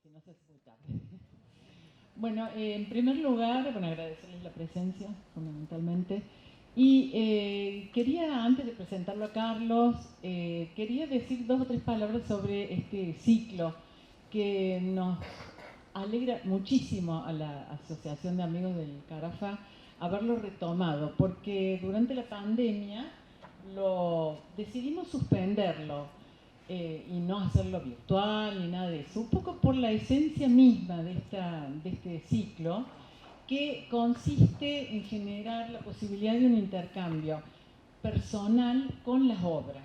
si no se hace muy tarde. Bueno, en primer lugar, agradecerles la presencia, fundamentalmente. Y quería, antes de presentarlo a Carlos, quería decir 2 o 3 palabras sobre este ciclo que nos alegra muchísimo a la Asociación de Amigos del Carafa haberlo retomado, porque durante la pandemia decidimos suspenderlo. Y no hacerlo virtual ni nada de eso, un poco por la esencia misma de este ciclo, que consiste en generar la posibilidad de un intercambio personal con las obras.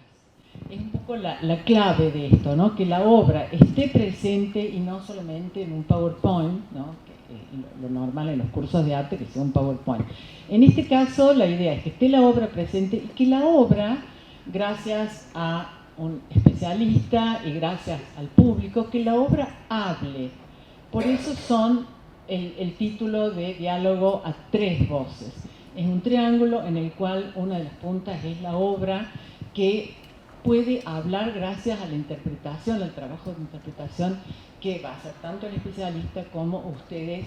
Es un poco la clave de esto, ¿no? Que la obra esté presente y no solamente en un PowerPoint, ¿no? Que lo normal en los cursos de arte que sea un PowerPoint. En este caso la idea es que esté la obra presente y que la obra, gracias a un especialista y gracias al público, que la obra hable. Por eso son el título de diálogo a 3 voces. Es un triángulo en el cual una de las puntas es la obra, que puede hablar gracias a la interpretación, al trabajo de interpretación que va a hacer tanto el especialista como ustedes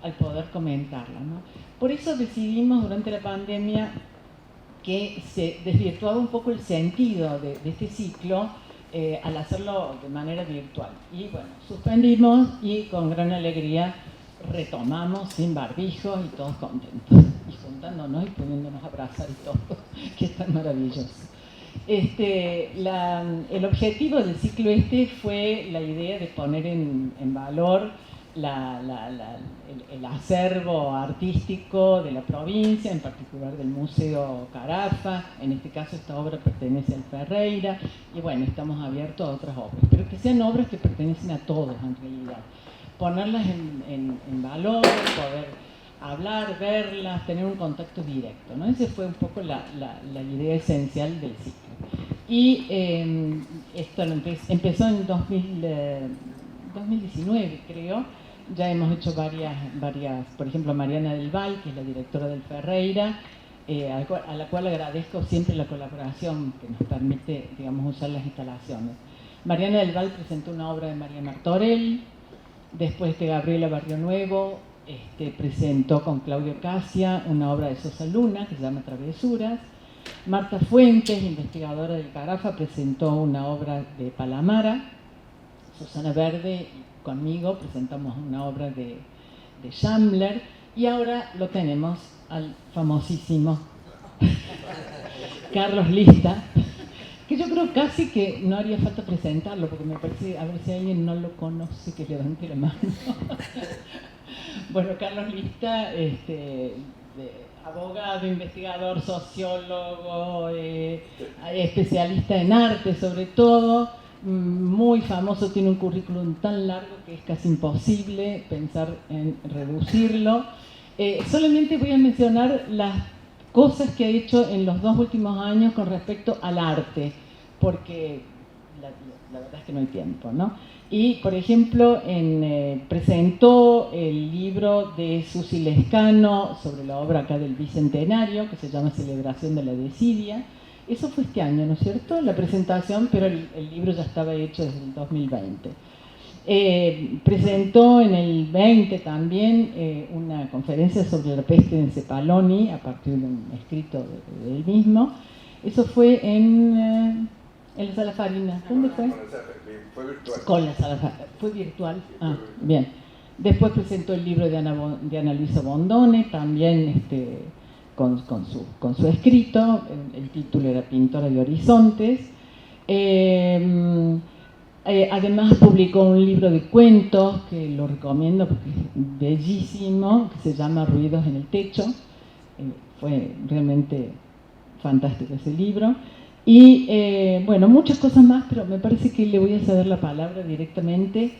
al poder comentarla, ¿no? Por eso decidimos durante la pandemia que se desvirtuaba un poco el sentido de este ciclo al hacerlo de manera virtual. Y bueno, suspendimos y con gran alegría retomamos sin barbijos y todos contentos, y juntándonos y pudiéndonos abrazar y todo, que es tan maravilloso. El objetivo del ciclo fue la idea de poner en valor el acervo artístico de la provincia, en particular del Museo Carafa. En este caso esta obra pertenece al Ferreira, y bueno, estamos abiertos a otras obras, pero que sean obras que pertenecen a todos en realidad. Ponerlas en valor, poder hablar, verlas, tener un contacto directo, ¿no? Esa fue un poco la idea esencial del ciclo. Y esto empezó en 2019, creo. Ya hemos hecho varias, por ejemplo, Mariana del Val, que es la directora del Ferreira, a la cual agradezco siempre la colaboración que nos permite, digamos, usar las instalaciones. Mariana del Val presentó una obra de María Martorell. Después de Gabriela Barrio Nuevo presentó con Claudio Casia una obra de Sosa Luna que se llama Travesuras. Marta Fuentes, investigadora del Carafa, presentó una obra de Palamara. Susana Verde y conmigo presentamos una obra de Schambler. Y ahora lo tenemos al famosísimo Carlos Lista, que yo creo casi que no haría falta presentarlo, porque me parece, a ver si alguien no lo conoce, que levante la mano. Bueno, Carlos Lista, abogado, investigador, sociólogo, especialista en arte sobre todo, muy famoso, tiene un currículum tan largo que es casi imposible pensar en reducirlo. Solamente voy a mencionar las cosas que ha hecho en los 2 últimos años con respecto al arte, porque la verdad es que no hay tiempo, ¿no? Y, por ejemplo, presentó el libro de Susi Lescano sobre la obra acá del Bicentenario, que se llama Celebración de la Desidia. Eso fue este año, ¿no es cierto?, la presentación, pero el libro ya estaba hecho desde el 2020. Presentó en el 20 también una conferencia sobre la peste en Cepaloni, a partir de un escrito de él mismo. Eso fue en la Sala Farina. ¿Dónde fue? Fue virtual. Con la Sala Farina. ¿Fue virtual? Ah, bien. Después presentó el libro de Ana Luisa Bondone, también con su escrito. El título era Pintora de Horizontes. Además publicó un libro de cuentos que lo recomiendo porque es bellísimo, que se llama Ruidos en el Techo. Fue realmente fantástico ese libro. Y bueno, muchas cosas más, pero me parece que le voy a ceder la palabra directamente.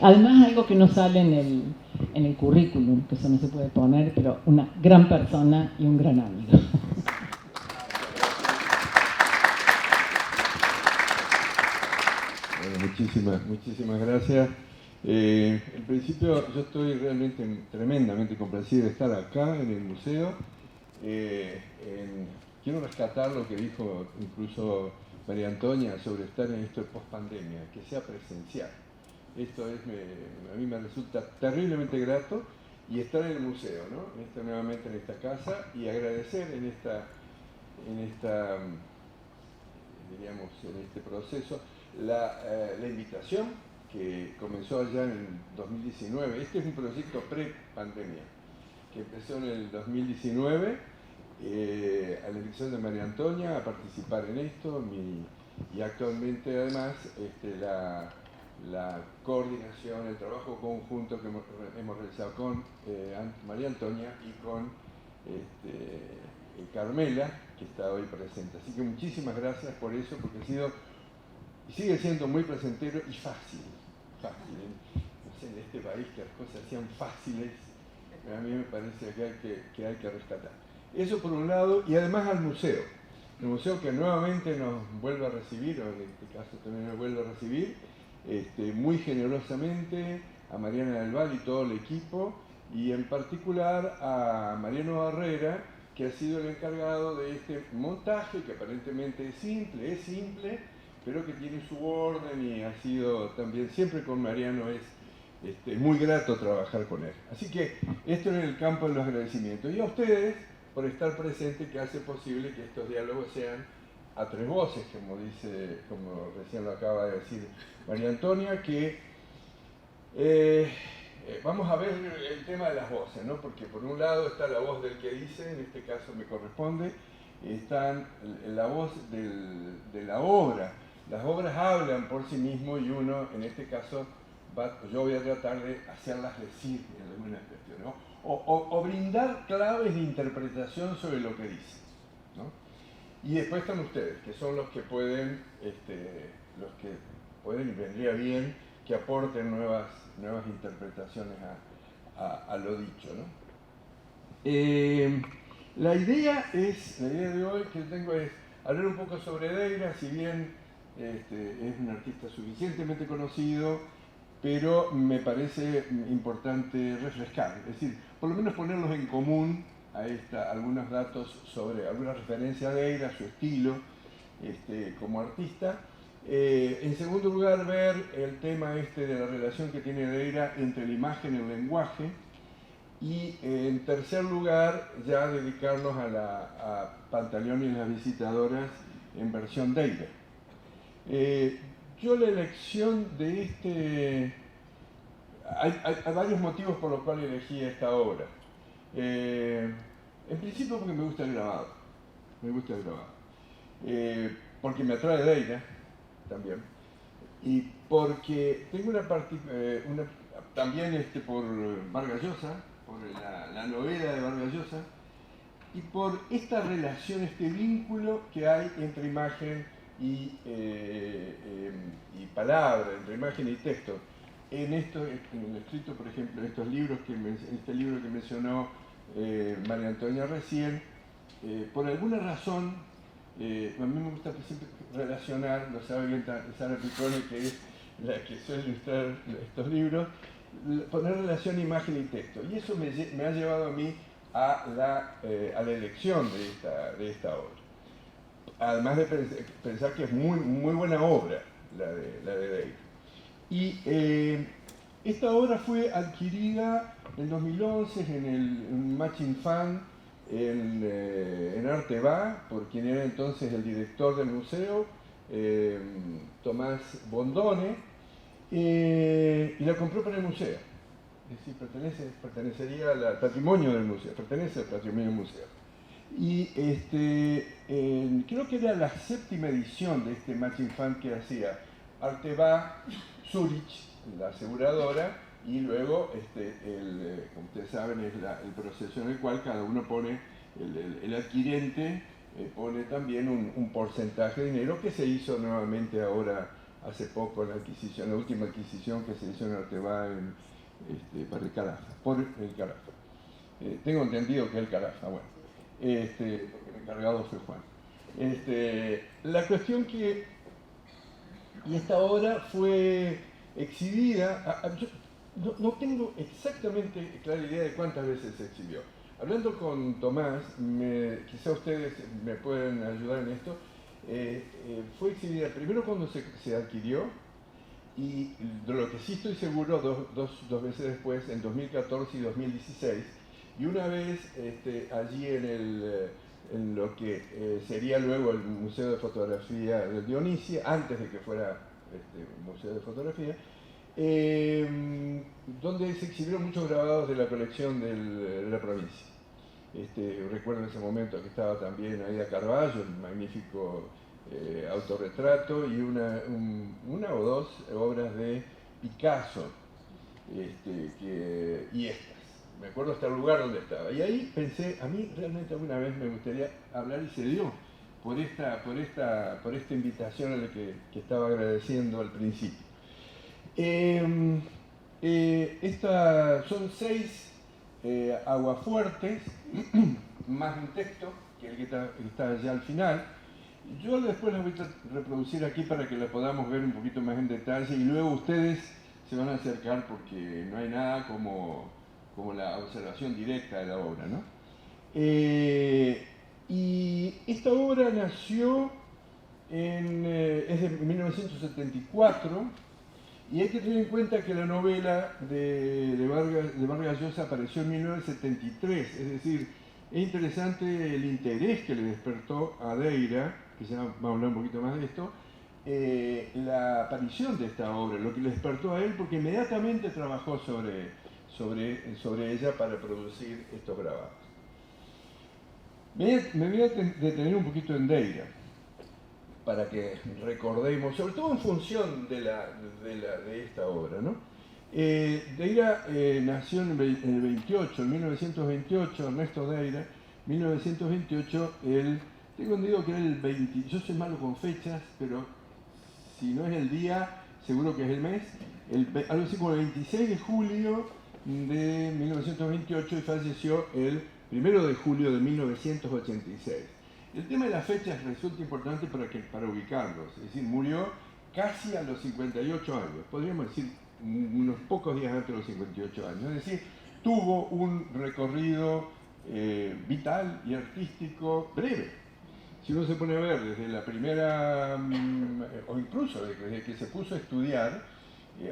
Además, algo que no sale en el currículum, que eso no se puede poner, pero una gran persona y un gran amigo. Muchísimas gracias. En principio yo estoy realmente tremendamente complacido de estar acá en el museo. Quiero rescatar lo que dijo incluso María Antonia sobre estar en esto de post-pandemia, que sea presencial. esto a mí me resulta terriblemente grato, y estar en el museo, ¿no? Estar nuevamente en esta casa y agradecer en este proceso la invitación que comenzó allá en el 2019. Este es un proyecto pre-pandemia que empezó en el 2019 a la invitación de María Antonia a participar en esto, y actualmente además la coordinación, el trabajo conjunto que hemos realizado con María Antonia y con Carmela, que está hoy presente. Así que muchísimas gracias por eso, porque ha sido y sigue siendo muy placentero y fácil. No sé, en este país que las cosas sean fáciles, a mí me parece que hay que rescatar. Eso por un lado, y además al museo. El museo que nuevamente nos vuelve a recibir, o en este caso también nos vuelve a recibir, muy generosamente, a Mariana del Val y todo el equipo, y en particular a Mariano Barrera, que ha sido el encargado de este montaje, que aparentemente es simple, pero que tiene su orden, y ha sido también, siempre con Mariano es muy grato trabajar con él. Así que esto en el campo de los agradecimientos. Y a ustedes por estar presentes, que hace posible que estos diálogos sean a tres voces, como recién lo acaba de decir María Antonia, que vamos a ver el tema de las voces, ¿no? Porque por un lado está la voz del que dice, en este caso me corresponde, está la voz de la obra. Las obras hablan por sí mismos, y uno, en este caso, yo voy a tratar de hacerlas decir en alguna cuestión, ¿no? O brindar claves de interpretación sobre lo que dice, ¿no? Y después están ustedes, que son los que pueden, y vendría bien que aporten nuevas interpretaciones a lo dicho, ¿no? La idea de hoy que tengo es hablar un poco sobre Deira, si bien es un artista suficientemente conocido, pero me parece importante refrescar, es decir, por lo menos ponerlos en común algunos datos sobre alguna referencia a Deira, su estilo como artista. En segundo lugar, ver el tema de la relación que tiene Deira entre la imagen y el lenguaje. Y en tercer lugar, ya dedicarnos a Pantaleón y las visitadoras en versión Deira. Yo la elección de hay varios motivos por los cuales elegí esta obra. En principio porque me gusta el grabado. Porque me atrae Deira también. Y porque tengo también por Vargas Llosa, por la novela de Vargas Llosa, y por esta relación, este vínculo que hay entre imagen y palabra, entre imagen y texto. En el escrito, por ejemplo, en estos libros este libro que mencionó María Antonia recién, por alguna razón, a mí me gusta siempre relacionar, lo sabe bien Sara Picone, que es la que suele ilustrar estos libros, poner relación imagen y texto. Y eso me ha llevado a mí a la elección de esta obra. Además de pensar que es muy buena obra la de Deira. Y esta obra fue adquirida en 2011 en el Matching Fund en Arteba, por quien era entonces el director del museo, Tomás Bondone, y la compró para el museo. Es decir, pertenecería al patrimonio del museo, pertenece al patrimonio del museo. Y creo que era la séptima edición de este Matching Fund que hacía Arteba, Zurich, la aseguradora, y luego, como ustedes saben, es el proceso en el cual cada uno pone, el adquirente pone también un porcentaje de dinero, que se hizo nuevamente ahora hace poco la última adquisición que se hizo en Arteba para el Carafa, por el Carafa. Tengo entendido que el Carafa, bueno, porque el encargado fue Juan. La cuestión y esta obra fue exhibida, yo no tengo exactamente clara idea de cuántas veces se exhibió. Hablando con Tomás, quizá ustedes me pueden ayudar en esto, fue exhibida primero cuando se adquirió, y de lo que sí estoy seguro, dos veces después, en 2014 y 2016, y una vez allí en lo que sería luego el Museo de Fotografía del Dionisio, antes de que fuera Museo de Fotografía, donde se exhibieron muchos grabados de la colección de la provincia. Recuerdo en ese momento que estaba también Aida Carballo, el magnífico autorretrato, y una o dos obras de Picasso, y estas. Me acuerdo hasta el lugar donde estaba. Y ahí pensé, a mí realmente alguna vez me gustaría hablar, y se dio por esta invitación a la que estaba agradeciendo al principio. Son 6 aguafuertes, más un texto, que es el que está allá al final. Yo después los voy a reproducir aquí para que lo podamos ver un poquito más en detalle, y luego ustedes se van a acercar porque no hay nada como la observación directa de la obra, ¿no? Y esta obra nació es de 1974, y hay que tener en cuenta que la novela de Vargas Llosa apareció en 1973, es decir, es interesante el interés que le despertó a Deira, que ya vamos a hablar un poquito más de esto, la aparición de esta obra, lo que le despertó a él, porque inmediatamente trabajó sobre ella para producir estos grabados. Me voy a detener un poquito en Deira, para que recordemos, sobre todo en función de esta obra, ¿no? Deira nació en el 28, en 1928, Ernesto Deira, 1928, tengo entendido que era el 20, yo soy malo con fechas, pero si no es el día, seguro que es el mes, algo así como el 26 de julio de 1928, y falleció el 1 de julio de 1986. El tema de las fechas resulta importante para ubicarlos, es decir, murió casi a los 58 años, podríamos decir unos pocos días antes de los 58 años, es decir, tuvo un recorrido vital y artístico breve. Si uno se pone a ver desde la primera, o incluso desde que se puso a estudiar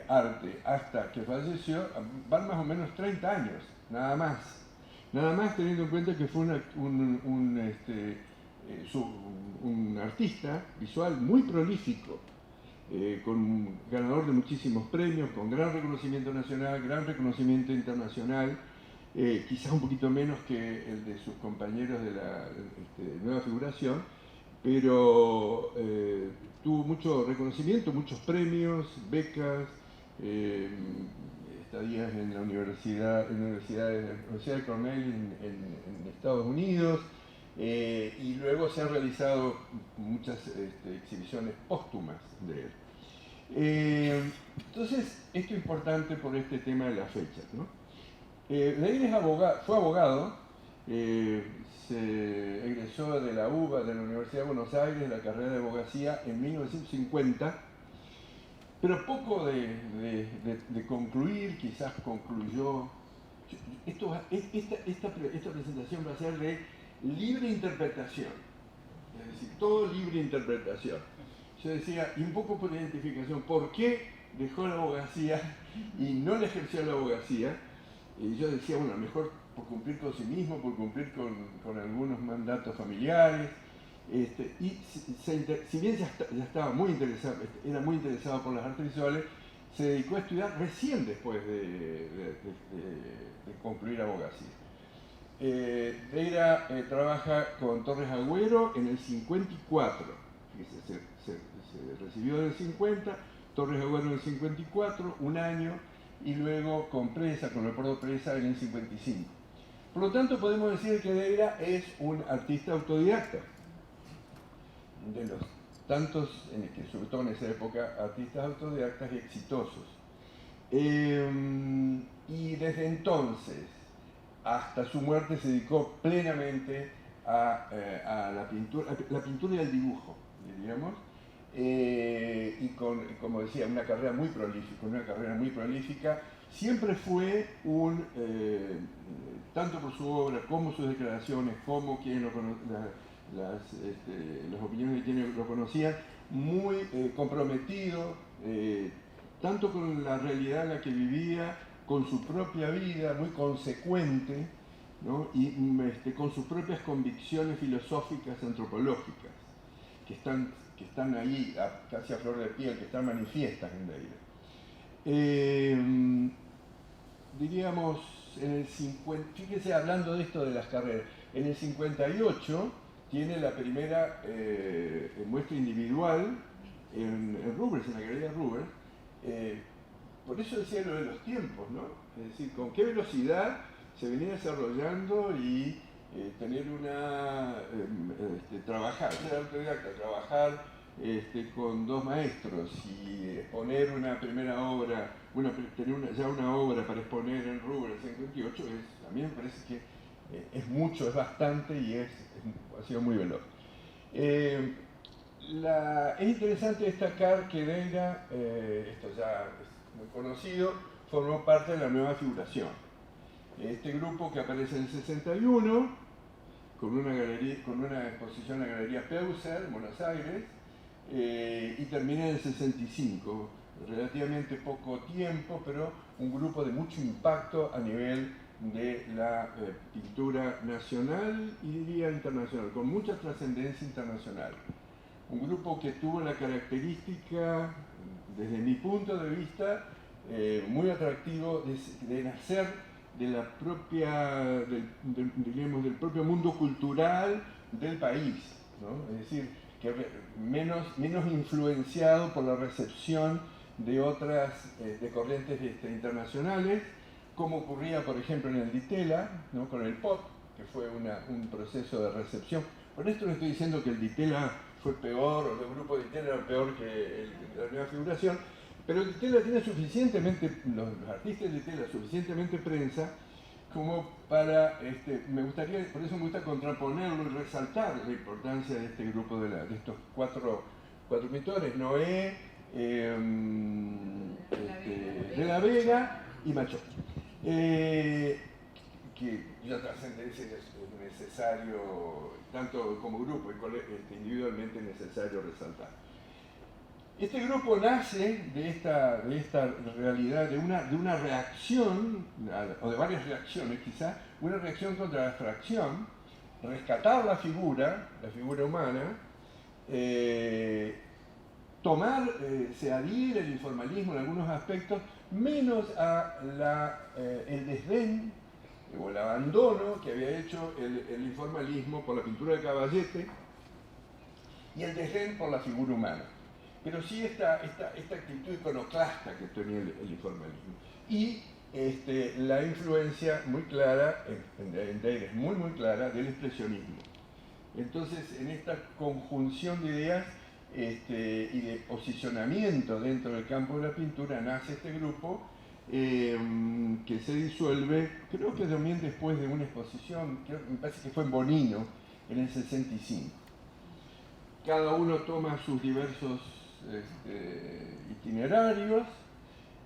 arte hasta que falleció, van más o menos 30 años, nada más. Nada más, teniendo en cuenta que fue un artista visual muy prolífico, ganador de muchísimos premios, con gran reconocimiento nacional, gran reconocimiento internacional, quizás un poquito menos que el de sus compañeros de la nueva figuración, pero tuvo mucho reconocimiento, muchos premios, becas, estadías en la Universidad de Cornell en Estados Unidos, y luego se han realizado muchas exhibiciones póstumas de él. Entonces, esto es importante por este tema de las fechas, ¿no? Deira fue abogado, se egresó de la UBA, de la Universidad de Buenos Aires, la carrera de abogacía en 1950, pero poco de concluir, quizás concluyó. Esta presentación va a ser de libre interpretación, es decir, todo libre interpretación. Yo decía, y un poco por identificación, ¿por qué dejó la abogacía y no le ejerció la abogacía? Y yo decía, bueno, mejor por cumplir con sí mismo, por cumplir con algunos mandatos familiares. Y si bien ya estaba muy interesado, era muy interesado por las artes visuales, se dedicó a estudiar recién después de concluir abogacía. Deira trabaja con Torres Agüero en el 54, se recibió en el 50, Torres Agüero en el 54, un año, y luego con Leopoldo Presa en el 55. Por lo tanto, podemos decir que Deira es un artista autodidacta, de los tantos, sobre todo en esa época, artistas autodidactas y exitosos. Y desde entonces hasta su muerte se dedicó plenamente a la pintura y al dibujo, diríamos, y como decía, una carrera muy prolífica. Siempre fue tanto por su obra como sus declaraciones, como quienes lo las opiniones de quienes lo conocían, muy comprometido, tanto con la realidad en la que vivía, con su propia vida, muy consecuente, ¿no? Y con sus propias convicciones filosóficas, antropológicas, que están ahí casi a flor de piel, que están manifiestas en Deira. Diríamos, en el 50, fíjese hablando de esto de las carreras, en el 58 tiene la primera muestra individual en Rubens, en la Galería Rubens. Por eso decía lo de los tiempos, ¿no? Es decir, con qué velocidad se venía desarrollando y tener trabajar, ser autodidacta, trabajar con dos maestros y exponer una primera obra, tener ya una obra para exponer en Rubens en 58, a mí me parece que es mucho, es bastante y ha sido muy veloz. Es interesante destacar que Deira, esto ya es muy conocido, formó parte de la nueva figuración. Este grupo que aparece en el 61, con una exposición en la Galería Peuser, en Buenos Aires, y termina en el 65, relativamente poco tiempo, pero un grupo de mucho impacto a nivel de la pintura nacional y diría internacional, con mucha trascendencia internacional. Un grupo que tuvo la característica, desde mi punto de vista, muy atractivo de nacer de la propia, del propio mundo cultural del país, ¿no? Es decir, que menos influenciado por la recepción de otras de corrientes internacionales, como ocurría, por ejemplo, en el Ditela, ¿no? Con el pop, que fue un proceso de recepción. Con esto no estoy diciendo que el Ditela fue peor, o el grupo de Ditela era peor que la nueva figuración, pero el Ditela tiene suficientemente, los artistas de Ditela, suficientemente prensa, como para, por eso me gusta contraponerlo y resaltar la importancia de este grupo de estos cuatro pintores, Noé, de la Vega y Machot. Que la trascendencia es necesario, tanto como grupo y individualmente necesario resaltar. Este grupo nace de esta realidad, de una reacción, o de varias reacciones quizá, una reacción contra la abstracción, rescatar la figura humana, se adhiere el informalismo en algunos aspectos, menos a el desdén o el abandono que había hecho el informalismo por la pintura de Caballete y el desdén por la figura humana. Pero sí esta actitud iconoclasta que tenía el informalismo. Y la influencia muy clara, en Deira es muy clara, del expresionismo. Entonces, en esta conjunción de ideas y de posicionamiento dentro del campo de la pintura, nace este grupo que se disuelve, creo que también después de una exposición, me parece que fue en Bonino, en el 65. Cada uno toma sus diversos itinerarios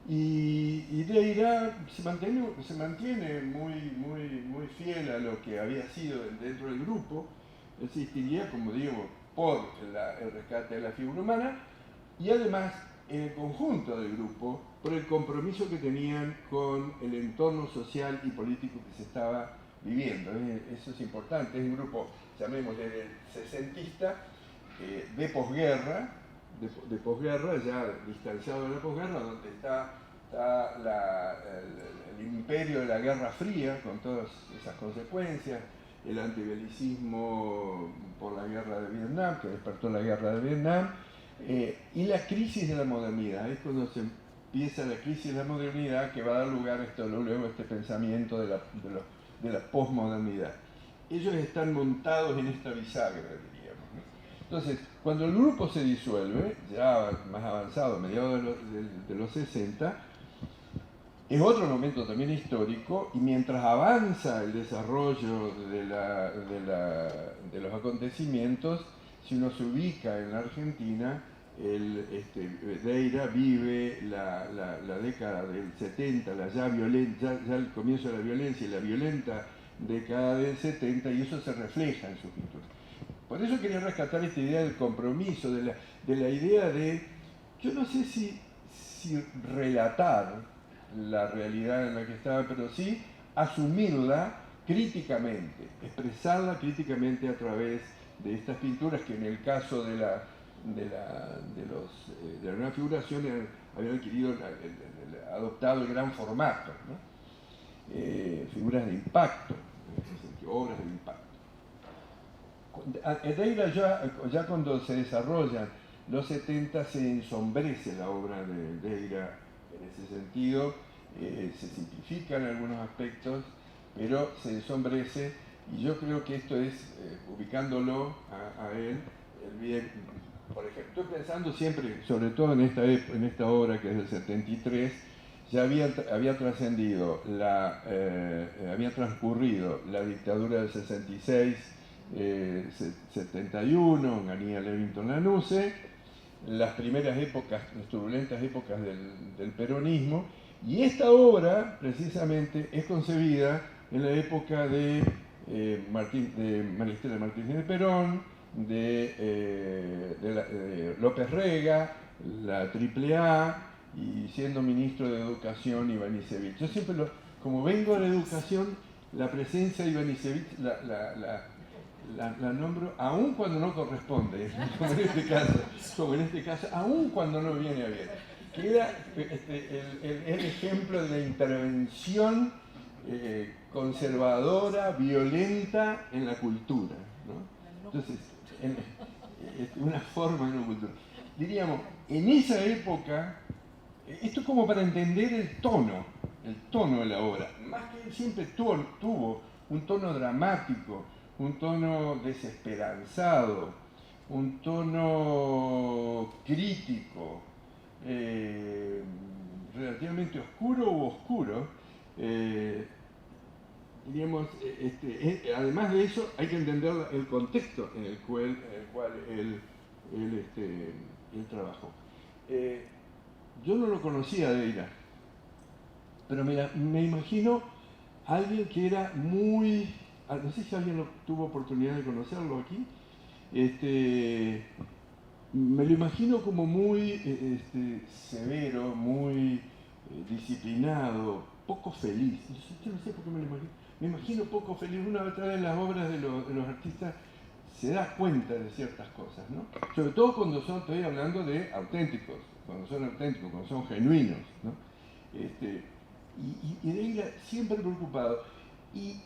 y Deira se mantiene muy fiel a lo que había sido dentro del grupo. Él se distinguía, como digo, por el rescate de la figura humana y además en el conjunto del grupo por el compromiso que tenían con el entorno social y político que se estaba viviendo. Eso es importante, es un grupo, llamémosle, sesentista, de posguerra, ya distanciado de la posguerra, donde está el imperio de la Guerra Fría, con todas esas consecuencias, el antibelicismo por la guerra de Vietnam, que despertó la guerra de Vietnam, y la crisis de la modernidad. Es cuando se empieza la crisis de la modernidad que va a dar lugar luego a este pensamiento de la posmodernidad. Ellos están montados en esta bisagra, diríamos, ¿no? Entonces, cuando el grupo se disuelve, ya más avanzado, a mediados de los 60, es otro momento también histórico, y mientras avanza el desarrollo de los acontecimientos, si uno se ubica en la Argentina, Deira vive la década del 70, ya el comienzo de la violencia y la violenta década del 70, y eso se refleja en sus pinturas. Por eso quería rescatar esta idea del compromiso, de la idea de, yo no sé si si relatar la realidad en la que estaba, pero sí asumirla críticamente, expresarla críticamente a través de estas pinturas que en el caso de la nueva figuración habían adquirido, adoptado el gran formato, ¿no? Figuras de impacto, obras de impacto. Deira ya cuando se desarrollan los 70 se ensombrece la obra de Deira en ese sentido, se simplifica en algunos aspectos, pero se ensombrece, y yo creo que esto es, ubicándolo a él, por ejemplo, estoy pensando siempre, sobre todo en esta obra que es del 73, ya había trascendido, había transcurrido la dictadura del 66, 71, Ganía Levington Lanusse, las primeras épocas, las turbulentas épocas del peronismo, y esta obra precisamente es concebida en la época de María Estela Martínez de Perón, de López Rega, la AAA, y siendo ministro de Educación Ivanišević. Yo siempre, como vengo de la educación, la presencia de Ivanišević la nombro aun cuando no corresponde, como en este caso, aun cuando no viene a bien. Que era el ejemplo de la intervención conservadora, violenta en la cultura, ¿no? Entonces, una forma de no cultura. Diríamos, en esa época, esto es como para entender el tono de la obra. Más que él siempre tuvo un tono dramático, un tono desesperanzado, un tono crítico, relativamente oscuro u oscuro. Diríamos, además de eso, hay que entender el contexto en el cual él trabajó. Yo no lo conocía a Deira, pero me imagino a alguien que era muy... No sé si alguien tuvo oportunidad de conocerlo aquí. Me lo imagino como muy severo, muy disciplinado, poco feliz. Yo no sé por qué me lo imagino. Me imagino poco feliz. Una vez en las obras de los artistas se da cuenta de ciertas cosas, ¿no? Sobre todo cuando estoy hablando de auténticos, cuando son genuinos, ¿no? Y Deira siempre preocupado. Y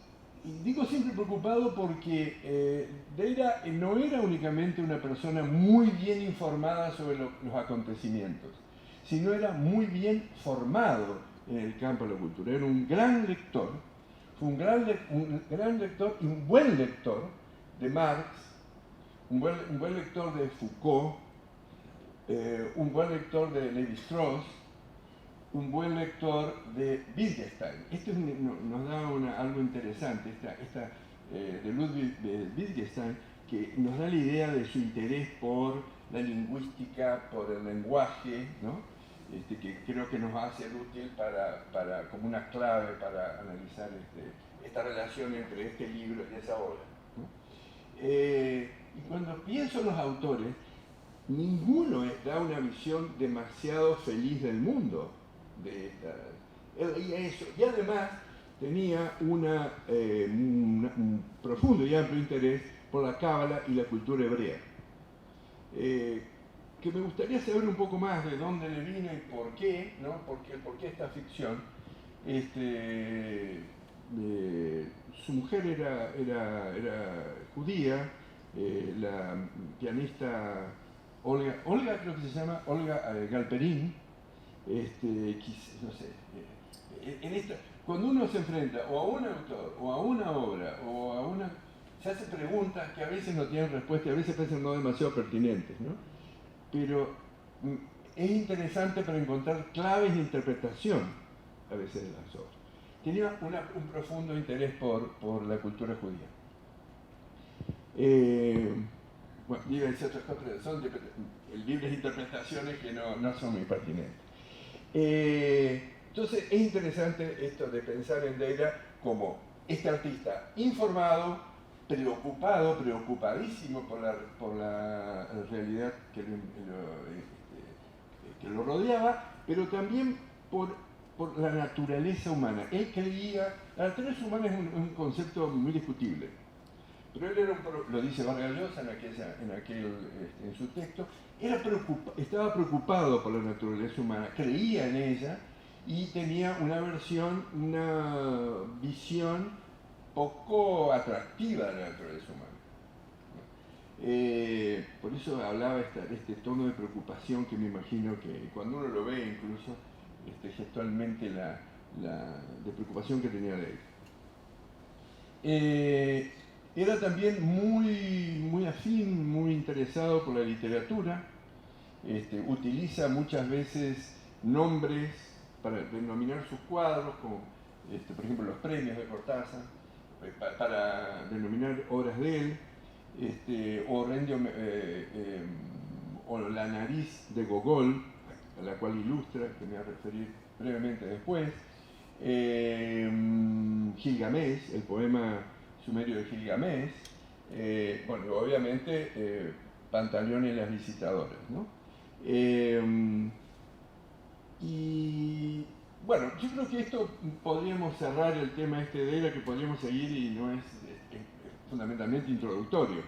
digo siempre preocupado porque Deira no era únicamente una persona muy bien informada sobre los acontecimientos, sino era muy bien formado en el campo de la cultura. Era un gran lector, fue un gran lector y un buen lector de Marx, un buen lector de Foucault, un buen lector de Lévi-Strauss, un buen lector de Wittgenstein. Esto nos da algo interesante, de Ludwig Wittgenstein, que nos da la idea de su interés por la lingüística, por el lenguaje, ¿no? Que creo que nos va a ser útil como una clave para analizar esta relación entre este libro y esa obra, ¿no? Y cuando pienso en los autores, ninguno da una visión demasiado feliz del mundo. Él veía eso, y además tenía un profundo y amplio interés por la cábala y la cultura hebrea, que me gustaría saber un poco más de dónde le vino y por qué, ¿no? ¿Por qué esta ficción? Su mujer era judía, la pianista Olga creo que se llama, Olga Galperín. No sé, cuando uno se enfrenta o a un autor, o a una obra, se hace preguntas que a veces no tienen respuesta y a veces parecen no demasiado pertinentes, ¿no? Pero es interesante para encontrar claves de interpretación a veces de las obras. Tenía un profundo interés por la cultura judía. Bueno, iba a decir otras cosas, pero son libres interpretaciones que no son muy pertinentes. Entonces es interesante esto de pensar en Deira como este artista informado, preocupadísimo por la realidad que lo rodeaba, pero también por la naturaleza humana. Él creía, la naturaleza humana es un concepto muy discutible, pero él era lo dice Vargas Llosa en su texto, estaba preocupado por la naturaleza humana, creía en ella y tenía una visión poco atractiva de la naturaleza humana. Por eso hablaba este tono de preocupación que me imagino que cuando uno lo ve incluso gestualmente de preocupación que tenía de él. Era también muy afín, muy interesado por la literatura. Utiliza muchas veces nombres para denominar sus cuadros, como por ejemplo los premios de Cortázar, para denominar obras de él. O La nariz de Gogol, a la cual ilustra, que me voy a referir brevemente después. Gilgamesh, el poema sumerio de Gilgamesh. Bueno, obviamente Pantaleón y las visitadoras, ¿no? Y bueno, yo creo que esto podríamos cerrar el tema de él, que podríamos seguir y no es fundamentalmente introductorio,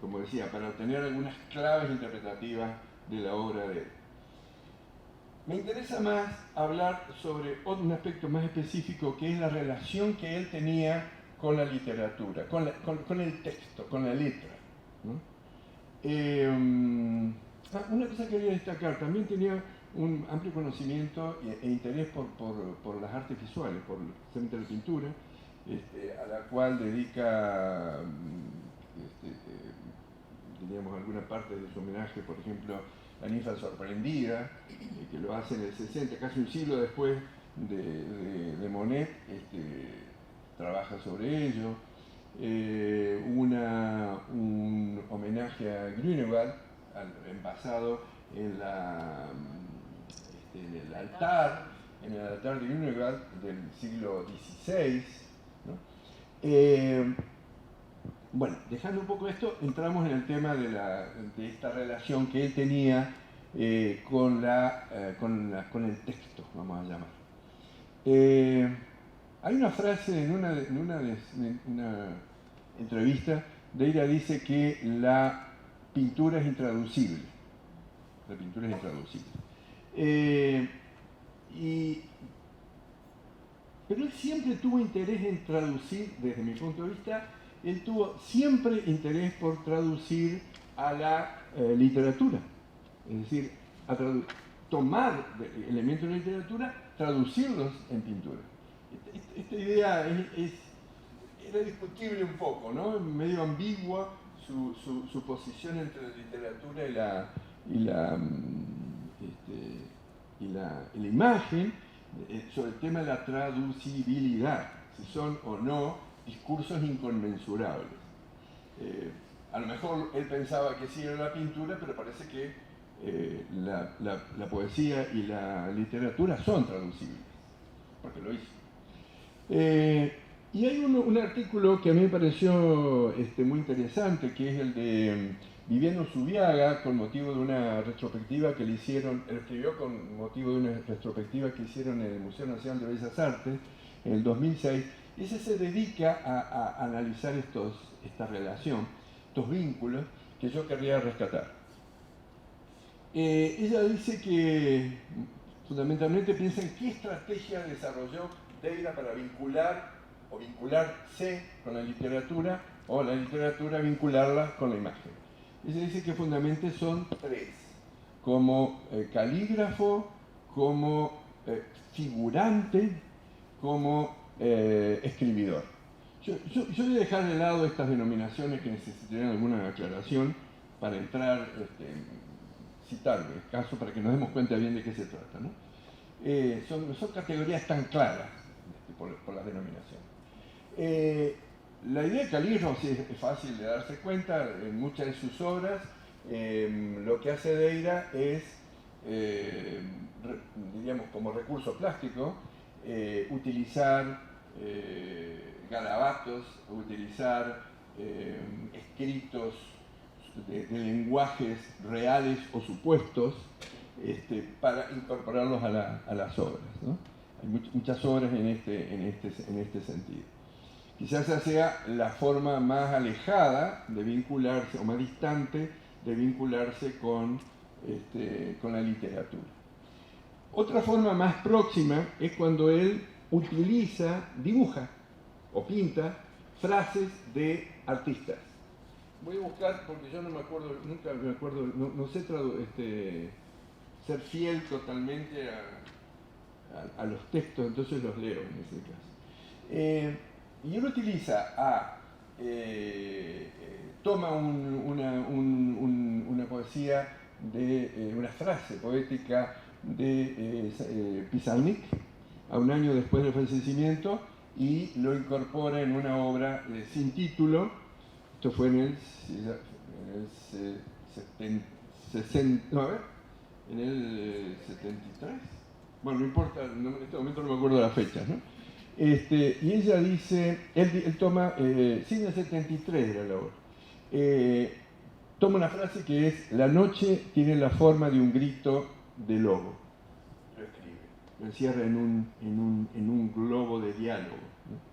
como decía, para obtener algunas claves interpretativas de la obra de él. Me interesa más hablar sobre un aspecto más específico, que es la relación que él tenía con la literatura, con el texto, con la letra, ¿no? Una cosa que quería destacar, también tenía un amplio conocimiento e interés por las artes visuales, especialmente la pintura, a la cual dedica diríamos alguna parte de su homenaje, por ejemplo, La ninfa sorprendida, que lo hace en el 60, casi un siglo después de Monet, trabaja sobre ello. Un homenaje a Grünewald, basado en el altar de Grünewald del siglo XVI, ¿no? Bueno, dejando un poco esto, entramos en el tema de esta relación que él tenía con el texto, vamos a llamar. Hay una frase en una entrevista, Deira dice que la pintura es intraducible. La pintura es intraducible. Pero él siempre tuvo interés en traducir, desde mi punto de vista, él tuvo siempre interés por traducir a la literatura. Es decir, tomar elementos de literatura, traducirlos en pintura. Esta idea era discutible un poco, ¿no? Medio ambigua su posición entre la literatura y la imagen, sobre el tema de la traducibilidad, si son o no discursos inconmensurables. A lo mejor él pensaba que sí era la pintura, pero parece que la poesía y la literatura son traducibles, porque lo hizo. Y hay un artículo que a mí me pareció muy interesante, que es el de Viviano Zubiaga, con motivo de una retrospectiva que le hicieron, él escribió con motivo de una retrospectiva que hicieron en el Museo Nacional de Bellas Artes en el 2006. Ese se dedica a analizar esta relación, estos vínculos que yo querría rescatar. Ella dice que fundamentalmente piensa en qué estrategia desarrolló Deira para vincularse con la literatura, o la literatura vincularla con la imagen. Ella dice que fundamentalmente son tres: como calígrafo, como figurante, como escribidor. Yo voy a dejar de lado estas denominaciones que necesitarían alguna aclaración para entrar, citarme, caso para que nos demos cuenta bien de qué se trata, ¿no? Son categorías tan claras por las denominaciones. La idea de calígrafo sí es fácil de darse cuenta. En muchas de sus obras lo que hace Deira es, diríamos como recurso plástico, utilizar garabatos, utilizar escritos de lenguajes reales o supuestos, para incorporarlos a las obras, ¿no? Hay muchas obras en este sentido. Quizás esa sea la forma más alejada de vincularse, o más distante de vincularse con la literatura. Otra forma más próxima es cuando él dibuja o pinta frases de artistas. Voy a buscar, porque yo no me acuerdo, nunca me acuerdo, no sé ser fiel totalmente a los textos, entonces los leo en ese caso. Y él utiliza toma una poesía una frase poética de Pizarnik, a un año después del fallecimiento, y lo incorpora en una obra sin título. Esto fue en el 73. Bueno, no importa, en este momento no me acuerdo la fecha, ¿no? Y ella dice, él toma, sí, en el 73 era la obra, toma una frase que es: la noche tiene la forma de un grito de lobo. Lo escribe, lo encierra en un globo de diálogo, ¿no?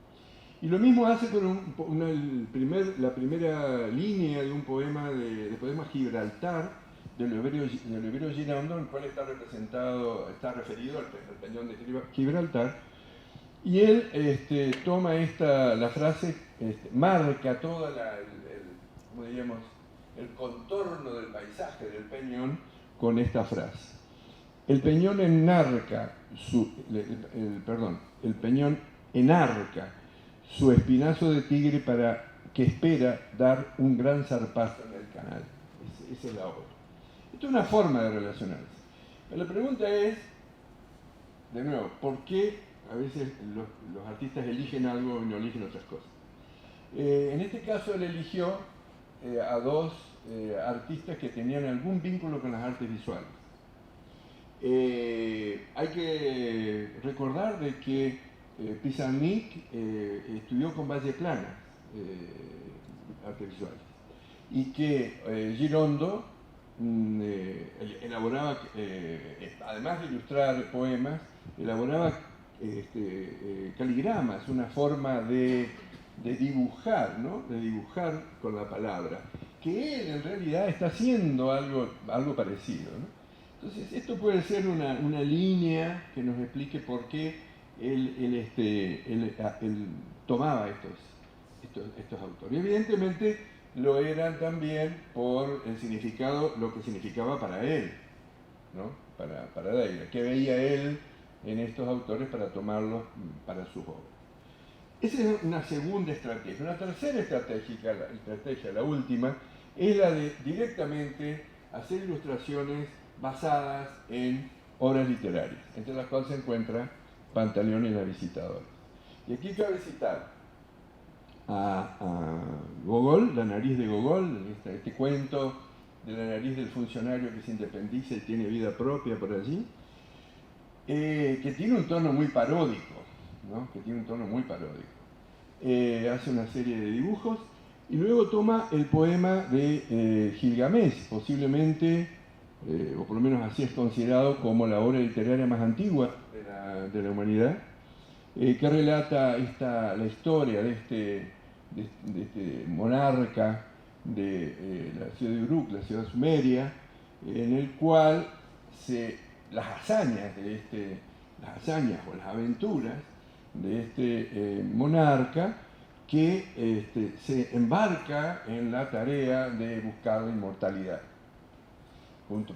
Y lo mismo hace con la primera línea de un poema de poema Gibraltar, del Oliverio Girondo, en el cual está referido al peñón de Gibraltar. Y él toma la frase, marca todo el contorno del paisaje del peñón con esta frase. El peñón enarca el peñón enarca su espinazo de tigre que espera dar un gran zarpazo en el canal. Esa es la obra. Esto es una forma de relacionarse. Pero la pregunta es, de nuevo, ¿por qué a veces los artistas eligen algo y no eligen otras cosas? En este caso él eligió a dos artistas que tenían algún vínculo con las artes visuales. Hay que recordar de que Pizarnik estudió con Valle Plana artes visuales, y que Girondo elaboraba, además de ilustrar poemas, elaboraba caligramas, una forma de dibujar, ¿no? De dibujar con la palabra, que él en realidad está haciendo algo parecido, ¿no? Entonces, esto puede ser una línea que nos explique por qué él tomaba estos autores. Y evidentemente lo eran también por el significado, lo que significaba para él, ¿no? Para Deira, que veía él en estos autores para tomarlos para sus obras. Esa es una segunda estrategia. Una tercera estrategia, la última, es la de directamente hacer ilustraciones basadas en obras literarias, entre las cuales se encuentra Pantaleón y la Visitadora. Y aquí cabe citar a Gogol, La nariz de Gogol, este cuento de la nariz del funcionario que se independiza y tiene vida propia por allí, que tiene un tono muy paródico, ¿no? Hace una serie de dibujos y luego toma el poema de Gilgamesh, posiblemente, o por lo menos así es considerado, como la obra literaria más antigua de la humanidad, que relata la historia de este monarca de la ciudad de Uruk, la ciudad sumeria, en el cual las hazañas o las aventuras de este monarca que se embarca en la tarea de buscar la inmortalidad.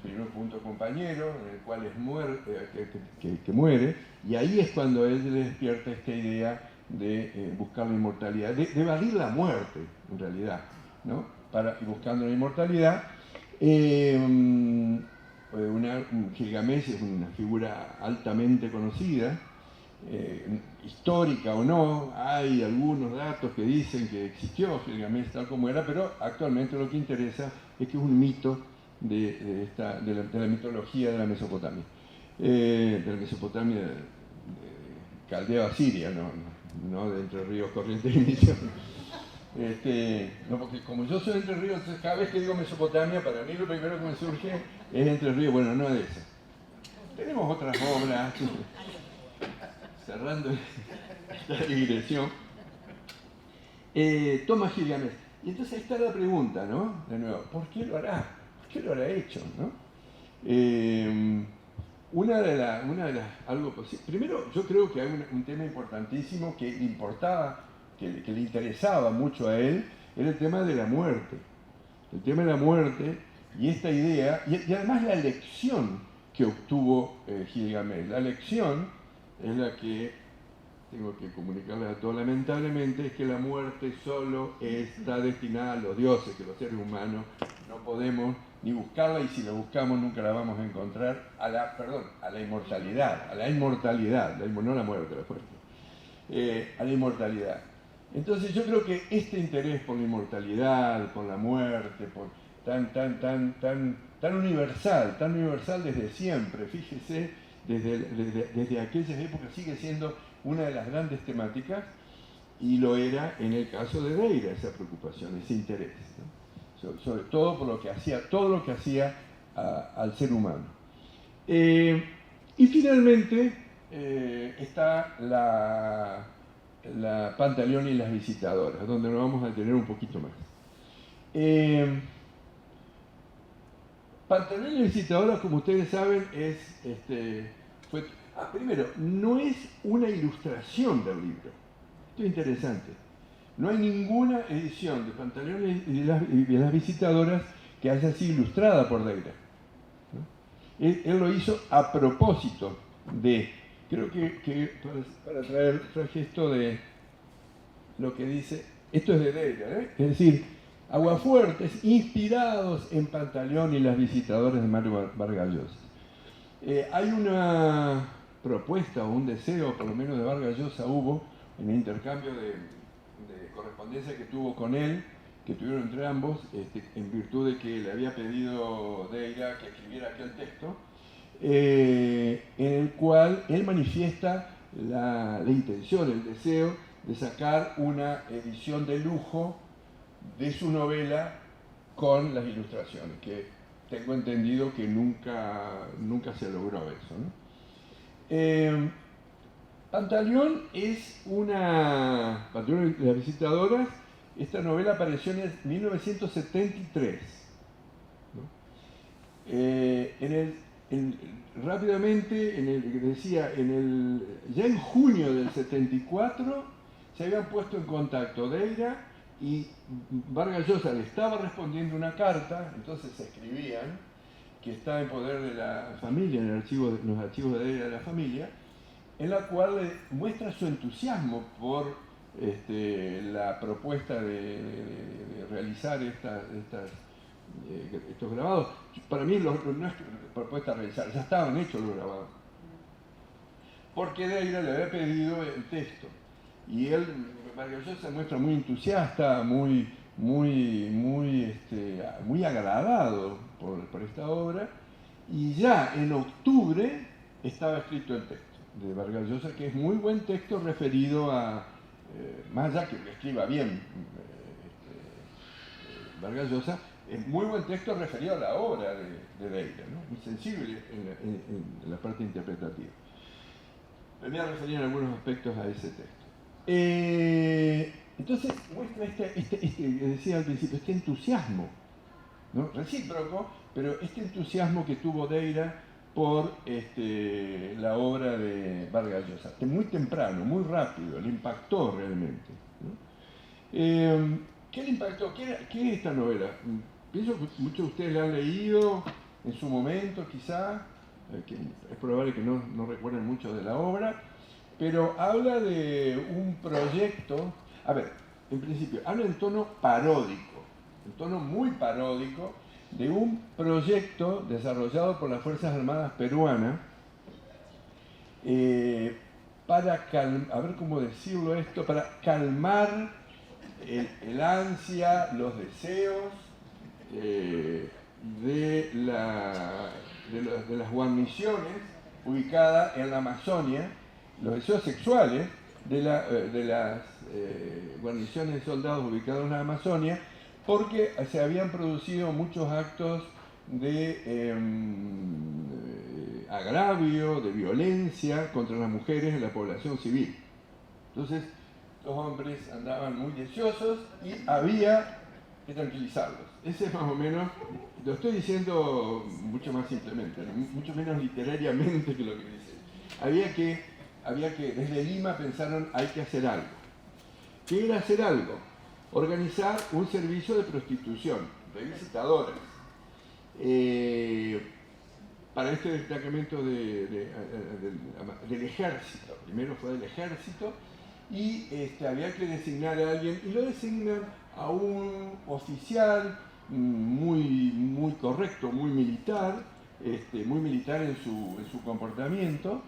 Primero junto a compañero, en el cual que muere, y ahí es cuando él le despierta esta idea de buscar la inmortalidad, de evadir la muerte, en realidad, ¿no? Y buscando la inmortalidad, Gilgamesh es una figura altamente conocida, histórica o no, hay algunos datos que dicen que existió Gilgamesh tal como era, pero actualmente lo que interesa es que es un mito de la mitología de la Mesopotamia, de Caldea Asiria, no de Entre Ríos, Corrientes y Misiones. No, porque como yo soy de Entre Ríos, entonces cada vez que digo Mesopotamia, para mí lo primero que me surge es Entre Ríos. Bueno, no es esa. tenemos otras obras, cerrando esta digresión, toma Gilgamesh. Y entonces está la pregunta, ¿no? De nuevo, ¿por qué lo hará? ¿Por qué lo habrá hecho? ¿No? Una de las, algo posible. Primero, yo creo que hay un tema importantísimo que le importaba, que le interesaba mucho a él, era el tema de la muerte. El tema de la muerte y esta idea, y además la lección que obtuvo Gilgamesh. La lección es la que tengo que comunicarles a todos lamentablemente, es que la muerte solo está destinada a los dioses, que los seres humanos no podemos ni buscarla, y si la buscamos nunca la vamos a encontrar, a la inmortalidad, no la muerte, la fuerte, a la inmortalidad. Entonces yo creo que este interés por la inmortalidad, por la muerte, por tan universal desde siempre, fíjese, desde aquellas épocas sigue siendo una de las grandes temáticas, y lo era en el caso de Deira, esa preocupación, ese interés, ¿no? Sobre todo por lo que hacía, todo lo que hacía al ser humano. Y finalmente está la Pantaleón y las visitadoras, donde nos vamos a detener un poquito más. Pantaleón y las visitadoras, como ustedes saben, primero, no es una ilustración del libro. Esto es interesante. No hay ninguna edición de Pantaleón y las visitadoras que haya sido ilustrada por Deira, ¿no? Él lo hizo a propósito de... Creo que para traje esto de lo que dice... Esto es de Deira, ¿eh? Es decir, aguafuertes inspirados en Pantaleón y las visitadoras de Mario Vargas Llosa. Hay una propuesta o un deseo, por lo menos de Vargas Llosa hubo, en el intercambio de correspondencia que tuvo con él, que tuvieron entre ambos, en virtud de que le había pedido Deira que escribiera aquel texto, en el cual él manifiesta la intención, el deseo de sacar una edición de lujo de su novela con las ilustraciones, que tengo entendido que nunca se logró eso, ¿no? Pantaleón es Pantaleón y las visitadoras. Esta novela apareció en 1973, ¿no? Rápidamente, ya en junio del 74 se habían puesto en contacto Deira y Vargas Llosa le estaba respondiendo una carta, entonces se escribían, que está en poder de la familia, en los archivos de Deira de la familia, en la cual le muestra su entusiasmo por la propuesta de realizar estos grabados. Para mí no es propuesta de realizar, ya estaban hechos los grabados. Porque Deira le había pedido el texto. Y él, Vargas Llosa, se muestra muy entusiasta, muy agradado por esta obra. Y ya en octubre estaba escrito el texto de Vargas Llosa, que es muy buen texto referido a, más allá que escriba bien Vargas Llosa, es muy buen texto referido a la obra de Deira, ¿no? Muy sensible en la parte interpretativa. Me voy a referir en algunos aspectos a ese texto. Entonces muestra decía al principio, este entusiasmo, ¿no? Recíproco, pero este entusiasmo que tuvo Deira por la obra de Vargas Llosa, muy temprano, muy rápido, le impactó realmente, ¿no? ¿Qué le impactó? ¿Qué es esta novela? Pienso que muchos de ustedes la han leído en su momento, quizá, que es probable que no recuerden mucho de la obra, pero habla de un proyecto, a ver, en principio, habla en tono paródico, en tono muy paródico, de un proyecto desarrollado por las Fuerzas Armadas peruanas para calmar el ansia, los deseos de las guarniciones ubicadas en la Amazonia, los deseos sexuales de las guarniciones de soldados ubicados en la Amazonia, porque se habían producido muchos actos de agravio, de violencia contra las mujeres en la población civil. Entonces, los hombres andaban muy deseosos y había que tranquilizarlos. Ese es más o menos, lo estoy diciendo mucho más simplemente, ¿no? Mucho menos literariamente que lo que dice. Había que, desde Lima pensaron, hay que hacer algo. ¿Qué era hacer algo? Organizar un servicio de prostitución, de visitadoras. Para este destacamento del ejército, primero fue del ejército, y había que designar a alguien, y lo designan a un oficial muy correcto, muy militar en su comportamiento,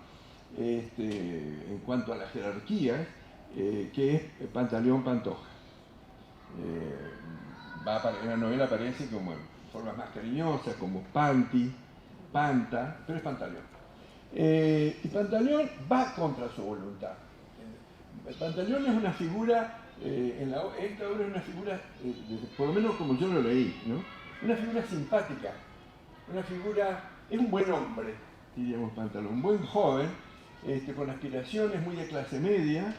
en cuanto a las jerarquías, que es Pantaleón Pantoja. En la novela aparece como en formas más cariñosas, como Panti, Panta, pero es Pantaleón. Y Pantaleón va contra su voluntad. Pantaleón es una figura, esta obra es una figura, por lo menos como yo lo leí, ¿no? Una figura simpática, es un buen hombre, diríamos Pantaleón, un buen joven, con aspiraciones muy de clase media.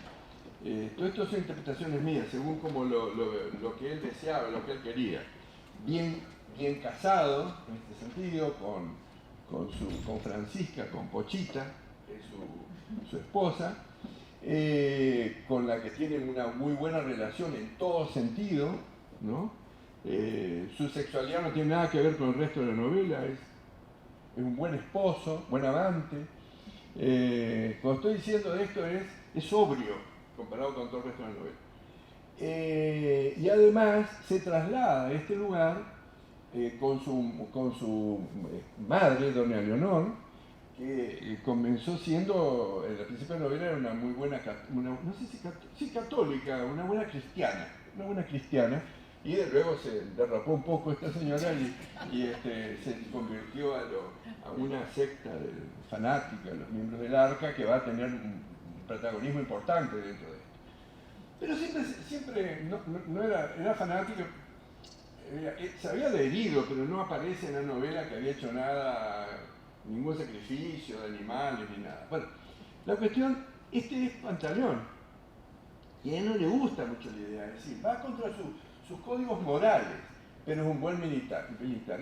Todo esto son interpretaciones mías, según como lo que él deseaba, lo que él quería. Bien casado, en este sentido, con Francisca, con Pochita, que es su esposa, con la que tienen una muy buena relación en todo sentido, ¿no? Su sexualidad no tiene nada que ver con el resto de la novela, es un buen esposo, buen amante. Cuando estoy diciendo esto es sobrio comparado con todo el resto de la novela. Y además se traslada a este lugar con su madre, doña Leonor, que comenzó siendo, en el principio de la novela era una muy buena, no sé si católica, una buena cristiana, y de luego se derrapó un poco esta señora y se convirtió a una secta fanática de los miembros del Arca, que va a tener un protagonismo importante dentro de esto. Pero siempre no era fanática, se había adherido, pero no aparece en la novela que había hecho ningún sacrificio de animales ni nada. Bueno, la cuestión, es Pantaleón, y a él no le gusta mucho la idea, es decir, va contra sus códigos morales, pero es un buen militar.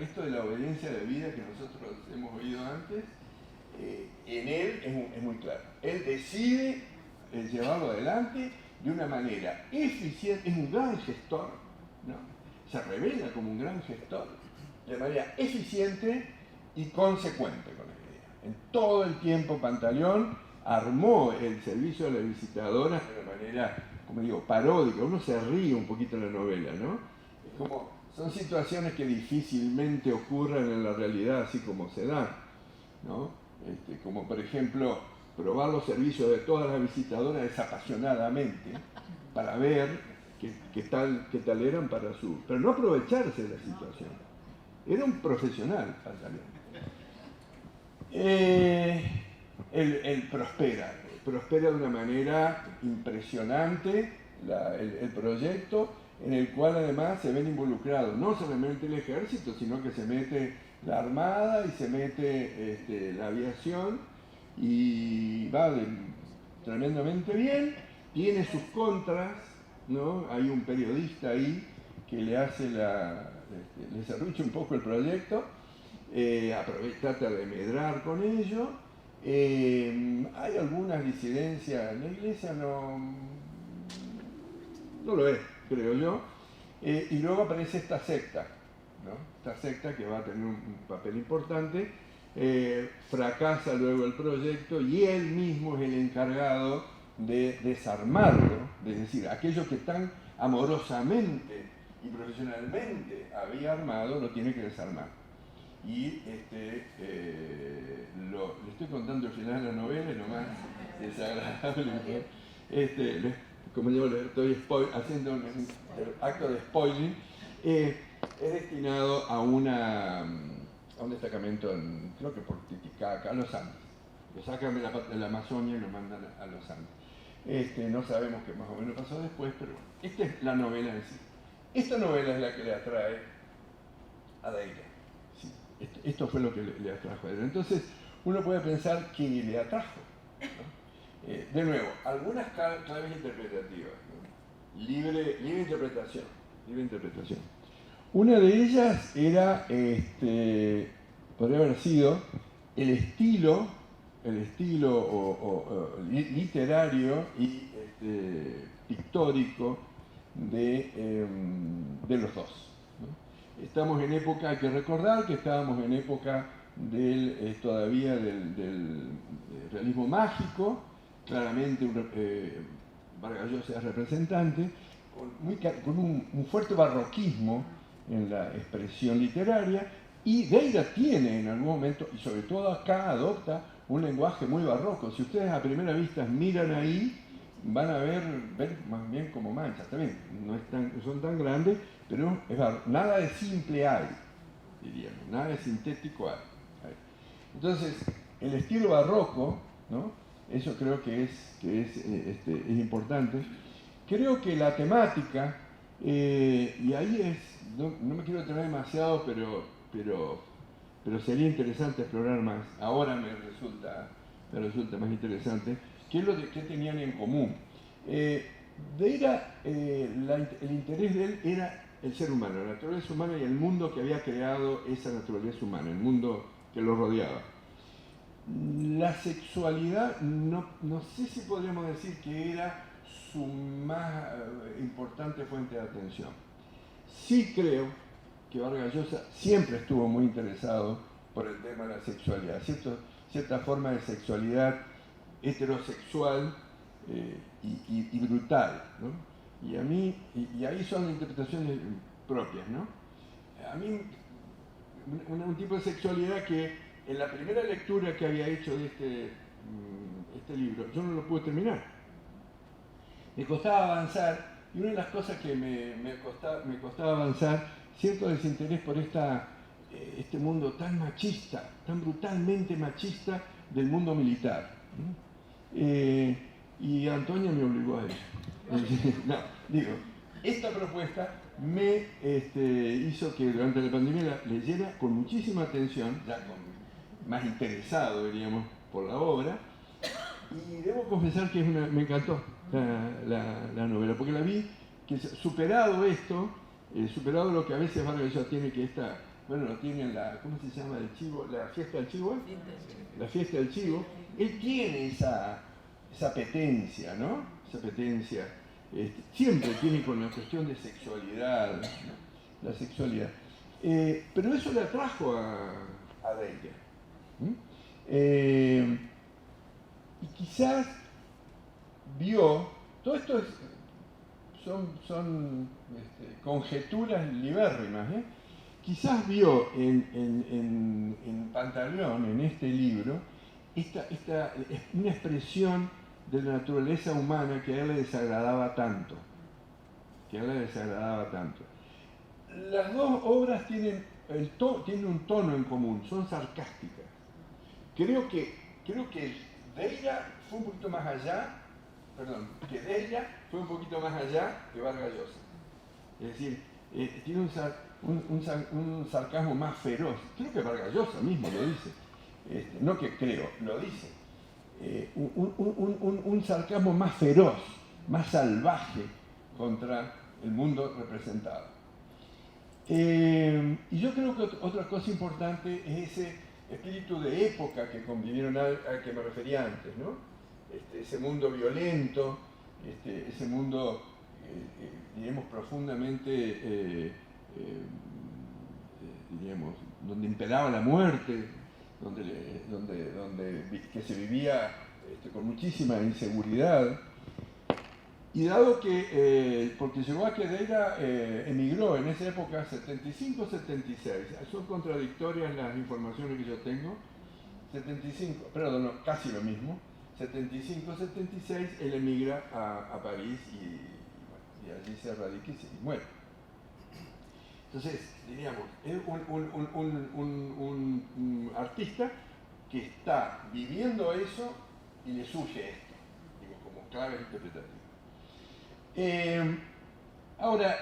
Esto de la obediencia a la vida que nosotros hemos oído antes, en él es muy claro. Él decide llevarlo adelante de una manera eficiente, es un gran gestor, ¿no? Se revela como un gran gestor, de manera eficiente y consecuente con la idea. En todo el tiempo Pantaleón armó el servicio de las visitadoras de una manera, como digo, paródica. Uno se ríe un poquito en la novela, ¿no? Es como, son situaciones que difícilmente ocurren en la realidad así como se dan, ¿no? Como por ejemplo, probar los servicios de todas las visitadoras desapasionadamente para ver qué tal eran para su... Pero no aprovecharse de la situación. Era un profesional, Pantaleón. Él prospera de una manera impresionante el proyecto, en el cual además se ven involucrados no solamente el ejército, sino que se mete la armada y se mete la aviación, y va tremendamente bien. Tiene sus contras, ¿no? Hay un periodista ahí que le hace le serrucha un poco el proyecto, trata de medrar con ello. Hay algunas disidencias, la iglesia no lo es, creo yo, y luego aparece esta secta, ¿no? Esta secta que va a tener un papel importante. Fracasa luego el proyecto y él mismo es el encargado de desarmarlo, es decir, aquello que tan amorosamente y profesionalmente había armado, lo tiene que desarmar. Y le estoy contando el final de la novela, y lo más desagradable, como yo le estoy haciendo un acto de spoiling, es destinado a un destacamento, creo que por Titicaca, a los Andes. Lo sacan de la Amazonia y lo mandan a los Andes. No sabemos qué más o menos pasó después, pero bueno, esta es la novela en sí. Esta novela es la que le atrae a Deira. Sí, esto fue lo que le atrajo a Deira. Entonces, uno puede pensar que le atrajo, ¿no? De nuevo, algunas claves interpretativas, ¿no? Libre interpretación, libre interpretación. Una de ellas era, podría haber sido el estilo literario y pictórico de los dos, ¿no? Estamos en época, hay que recordar que estábamos en época todavía del realismo mágico, claramente Vargas Llosa es representante, con un fuerte barroquismo en la expresión literaria, y Deira tiene en algún momento, y sobre todo acá adopta un lenguaje muy barroco. Si ustedes a primera vista miran ahí, van a ver más bien como manchas. También no son tan grandes, pero nada de simple hay, diríamos, nada de sintético hay. Entonces, el estilo barroco, ¿no? Eso creo que es importante. Creo que la temática, y ahí no me quiero detener demasiado, pero sería interesante explorar más. Ahora me resulta más interesante. ¿Qué es qué tenían en común? El interés de él era el ser humano, la naturaleza humana y el mundo que había creado esa naturaleza humana, el mundo que lo rodeaba. La sexualidad, no sé si podríamos decir que era su más importante fuente de atención. Sí creo que Vargas Llosa siempre estuvo muy interesado por el tema de la sexualidad, cierta forma de sexualidad heterosexual y brutal, ¿no? Y ahí son interpretaciones propias, ¿no? A mí, un tipo de sexualidad que en la primera lectura que había hecho de este libro, yo no lo pude terminar. Me costaba avanzar, y una de las cosas que me costaba avanzar, cierto desinterés por este mundo tan machista, tan brutalmente machista del mundo militar, ¿no? Y Antonia me obligó a eso. No, digo, esta propuesta me hizo que durante la pandemia la leyera con muchísima atención, ya más interesado, diríamos, por la obra, y debo confesar que me encantó la novela, porque la vi, que superado esto, superado lo que a veces Vargas Llosa tiene, que lo tiene en ¿cómo se llama? El chivo, la fiesta del chivo. La fiesta del chivo. Él tiene esa apetencia, ¿no? Esa apetencia, siempre tiene con la cuestión de sexualidad, ¿no? La sexualidad. Pero eso le atrajo a Deira. Y quizás vio, todo esto son conjeturas libérrimas, quizás vio en Pantaleón, en este libro, una expresión de la naturaleza humana que a él le desagradaba tanto. Las dos obras tienen un tono en común, son sarcásticas. Creo que Deira fue un poquito más allá, que Deira fue un poquito más allá que Vargas Llosa. Es decir, tiene un sarcasmo más feroz. Creo que Vargas Llosa mismo lo dice. No que creo, lo dice. Un sarcasmo más feroz, más salvaje contra el mundo representado. Y yo creo que otra cosa importante es ese espíritu de época que convivieron al que me refería antes, ¿no? Ese mundo violento, ese mundo, diríamos, profundamente, diríamos, donde imperaba la muerte, que se vivía con muchísima inseguridad. Y dado que, porque llegó a que Deira emigró en esa época 75-76, son contradictorias las informaciones que yo tengo, 75, perdón, no, casi lo mismo, 75-76 él emigra a París y allí se radica y muere. Entonces, diríamos, es un artista que está viviendo eso y le surge esto, digo, como clave interpretativa. Ahora,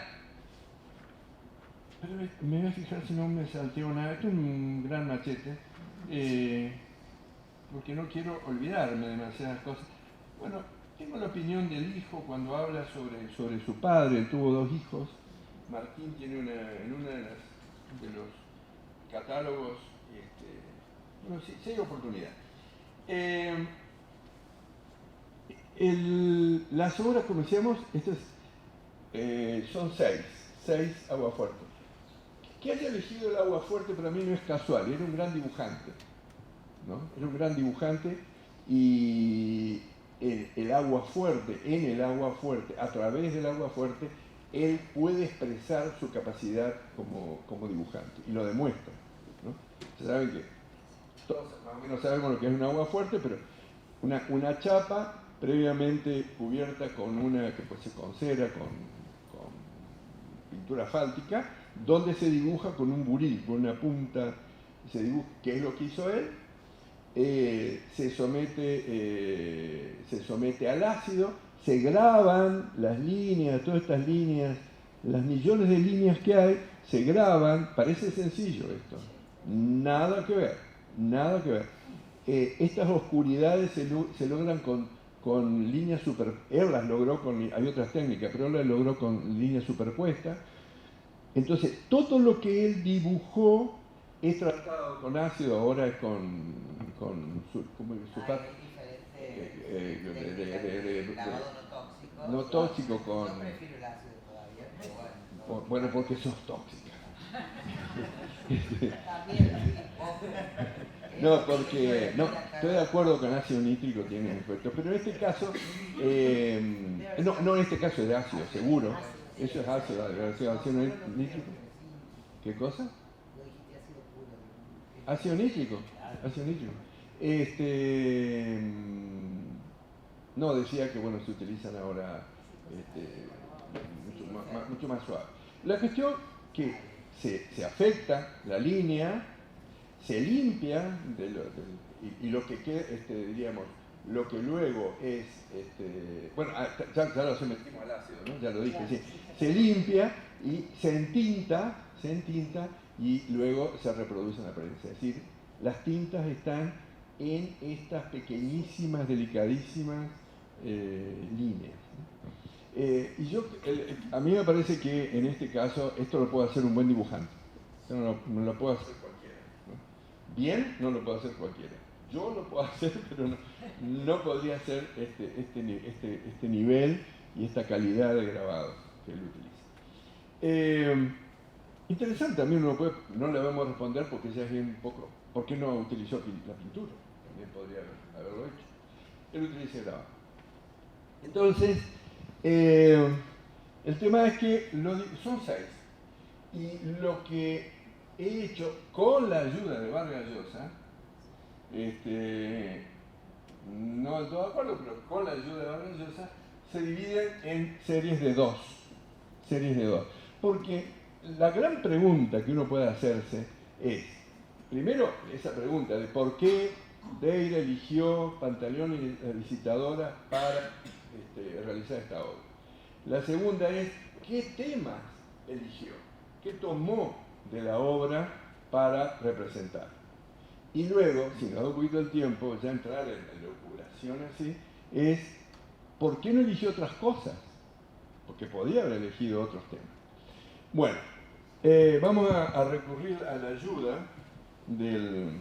me voy a fijar si no me salteo nada. Esto es un gran machete. porque no quiero olvidarme de demasiadas cosas. Bueno, tengo la opinión del hijo cuando habla sobre su padre. Él tuvo 2 hijos. Martín tiene en uno de los catálogos, bueno, sí, 6 oportunidades. Las obras, como decíamos, son 6 aguafuertes. Que haya elegido el aguafuerte para mí no es casual, era un gran dibujante, ¿no? Era un gran dibujante y en el aguafuerte, a través del aguafuerte, él puede expresar su capacidad como dibujante y lo demuestra, ¿no? Se saben que todos más o menos sabemos lo que es un aguafuerte, pero una chapa previamente cubierta con con cera, con pintura asfáltica, donde se dibuja con un buril, con una punta, se dibuja, ¿qué es lo que hizo él? Se somete al ácido, se graban las líneas, todas estas líneas, las millones de líneas que hay, se graban, parece sencillo esto, nada que ver, nada que ver. Estas oscuridades se logran con líneas él las logró hay otras técnicas, pero él las logró con líneas superpuestas. Entonces, todo lo que él dibujó es tratado con ácido, ahora es con sulfato. No tóxico con... Yo prefiero el ácido todavía, pero bueno. Bueno, porque sos tóxica. No, porque no, estoy de acuerdo con ácido nítrico, tiene efectos, pero en este caso, no en este caso es de ácido, seguro. Eso es ácido nítrico. ¿Qué cosa? Ácido nítrico. Ácido nítrico. No, decía que bueno, se utilizan ahora mucho más suave. La cuestión que se afecta la línea, se limpia y lo que queda, diríamos, lo que luego es, bueno, ya lo sometimos al ácido, ¿no? Ya lo dije, sí. Se limpia y se entinta y luego se reproduce en la prensa. Es decir, las tintas están en estas pequeñísimas, delicadísimas líneas. A mí me parece que en este caso esto lo puede hacer un buen dibujante. No lo puede hacer cualquiera, ¿no? Bien, no lo puede hacer cualquiera. Yo lo puedo hacer, pero no podría hacer este nivel y esta calidad de grabado que él utiliza. Interesante, también no le vamos a responder porque ya es bien un poco. ¿Por qué no utilizó la pintura? También podría haberlo hecho. Él utiliza el grabado. Entonces, el tema es que son 6. Y lo que he hecho con la ayuda de Vargas Llosa, no del todo de acuerdo, pero con la ayuda de Vargas Llosa, se dividen en series de 2. Porque la gran pregunta que uno puede hacerse es, primero, esa pregunta de por qué Deira eligió Pantaleón y la Visitadora para realizar esta obra. La segunda es, ¿qué temas eligió? ¿Qué tomó de la obra para representar? Y luego, si nos da un poquito el tiempo, ya entrar en la locuración así, es ¿por qué no eligió otras cosas? Porque podía haber elegido otros temas. Bueno, vamos a recurrir a la ayuda del...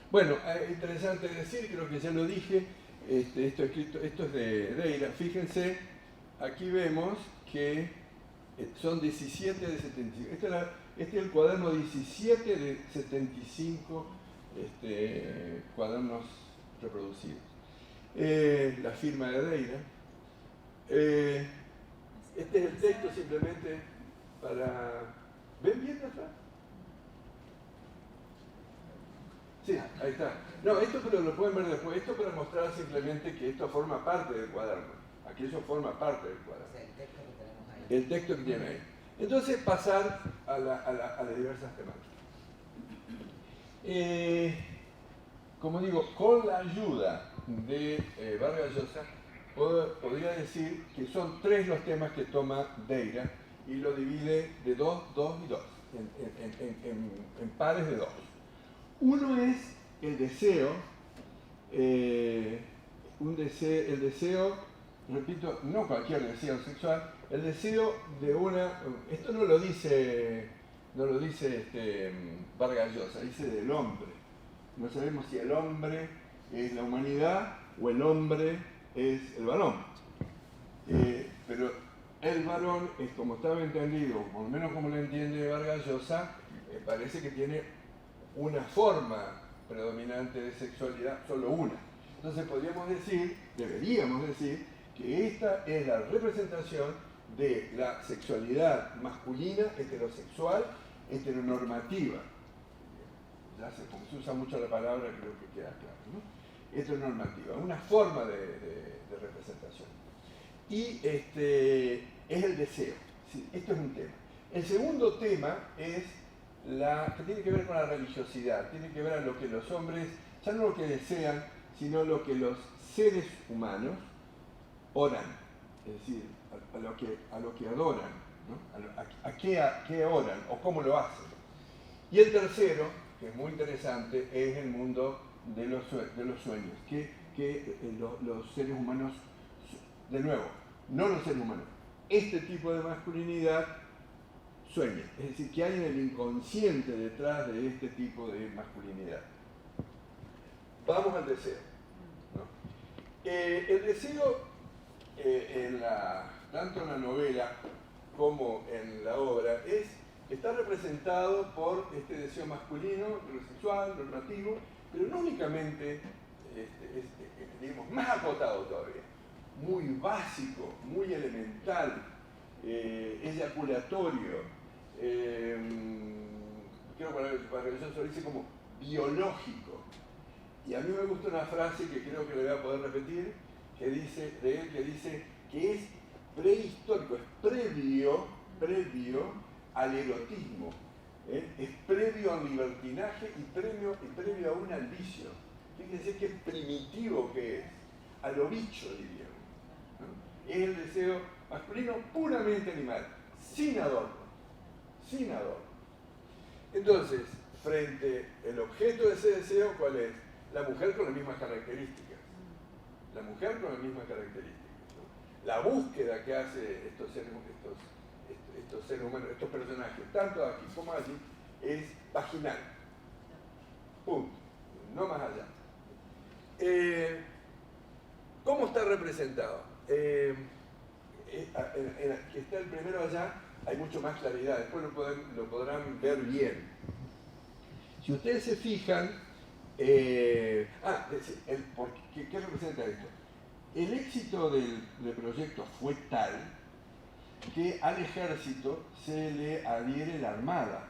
bueno, interesante decir, creo que ya lo dije, esto es de Deira. Fíjense, aquí vemos que son 17 de 75. Este es el cuaderno 17 de 75 cuadernos reproducidos. La firma de Deira. Este es el texto simplemente para... ¿Ven bien atrás? Sí, ahí está. No, esto pero lo pueden ver después. Esto para mostrar simplemente que esto forma parte del cuaderno. Aquello forma parte del cuaderno. El texto que tiene ahí. Entonces pasar a las diversas temáticas. Como digo, con la ayuda de Vargas Llosa, podría decir que son 3 los temas que toma Deira y lo divide de 2, 2 y 2. en pares de dos. Uno es el deseo, el deseo, repito, no cualquier deseo sexual, el deseo de una, esto no lo dice Vargas Llosa, dice del hombre. No sabemos si el hombre es la humanidad o el hombre es el varón. Pero el varón es, como estaba entendido, por lo menos como lo entiende Vargas Llosa, parece que tiene una forma predominante de sexualidad, solo una. Entonces deberíamos decir, que esta es la representación de la sexualidad masculina, heterosexual, heteronormativa. Ya como se usa mucho la palabra, creo que queda claro, ¿no? Heteronormativa, una forma de representación. Y es el deseo. Sí, esto es un tema. El segundo tema es que tiene que ver con la religiosidad, tiene que ver a lo que los hombres, ya no lo que desean, sino lo que los seres humanos oran, es decir, a lo que adoran, ¿no? a qué oran o cómo lo hacen. Y el tercero, que es muy interesante, es el mundo de los sueños, que los seres humanos, de nuevo, no los seres humanos, este tipo de masculinidad sueña, es decir, que hay en el inconsciente detrás de este tipo de masculinidad. Vamos al deseo, ¿no? El deseo, tanto en la novela como en la obra, está representado por este deseo masculino, heterosexual, normativo, pero no únicamente, digamos, más acotado todavía, muy básico, muy elemental, eyaculatorio, creo que para eso se lo dice como biológico. Y a mí me gusta una frase que creo que le voy a poder repetir, que dice que es prehistórico, es previo al erotismo, es previo al libertinaje y previo aún al vicio. Fíjense qué primitivo que es, a lo bicho diríamos, ¿no? Es el deseo masculino puramente animal, sin adorno. Entonces, frente al objeto de ese deseo, ¿cuál es? La mujer con las mismas características. La mujer con las mismas características, ¿no? La búsqueda que hace estos seres humanos, estos personajes, tanto aquí como allí, es vaginal. Punto. No más allá. ¿Cómo está representado? Que está el primero allá, hay mucho más claridad, después lo podrán ver bien. Si ustedes se fijan, ¿qué representa esto? El éxito del proyecto fue tal que al ejército se le adhiere la armada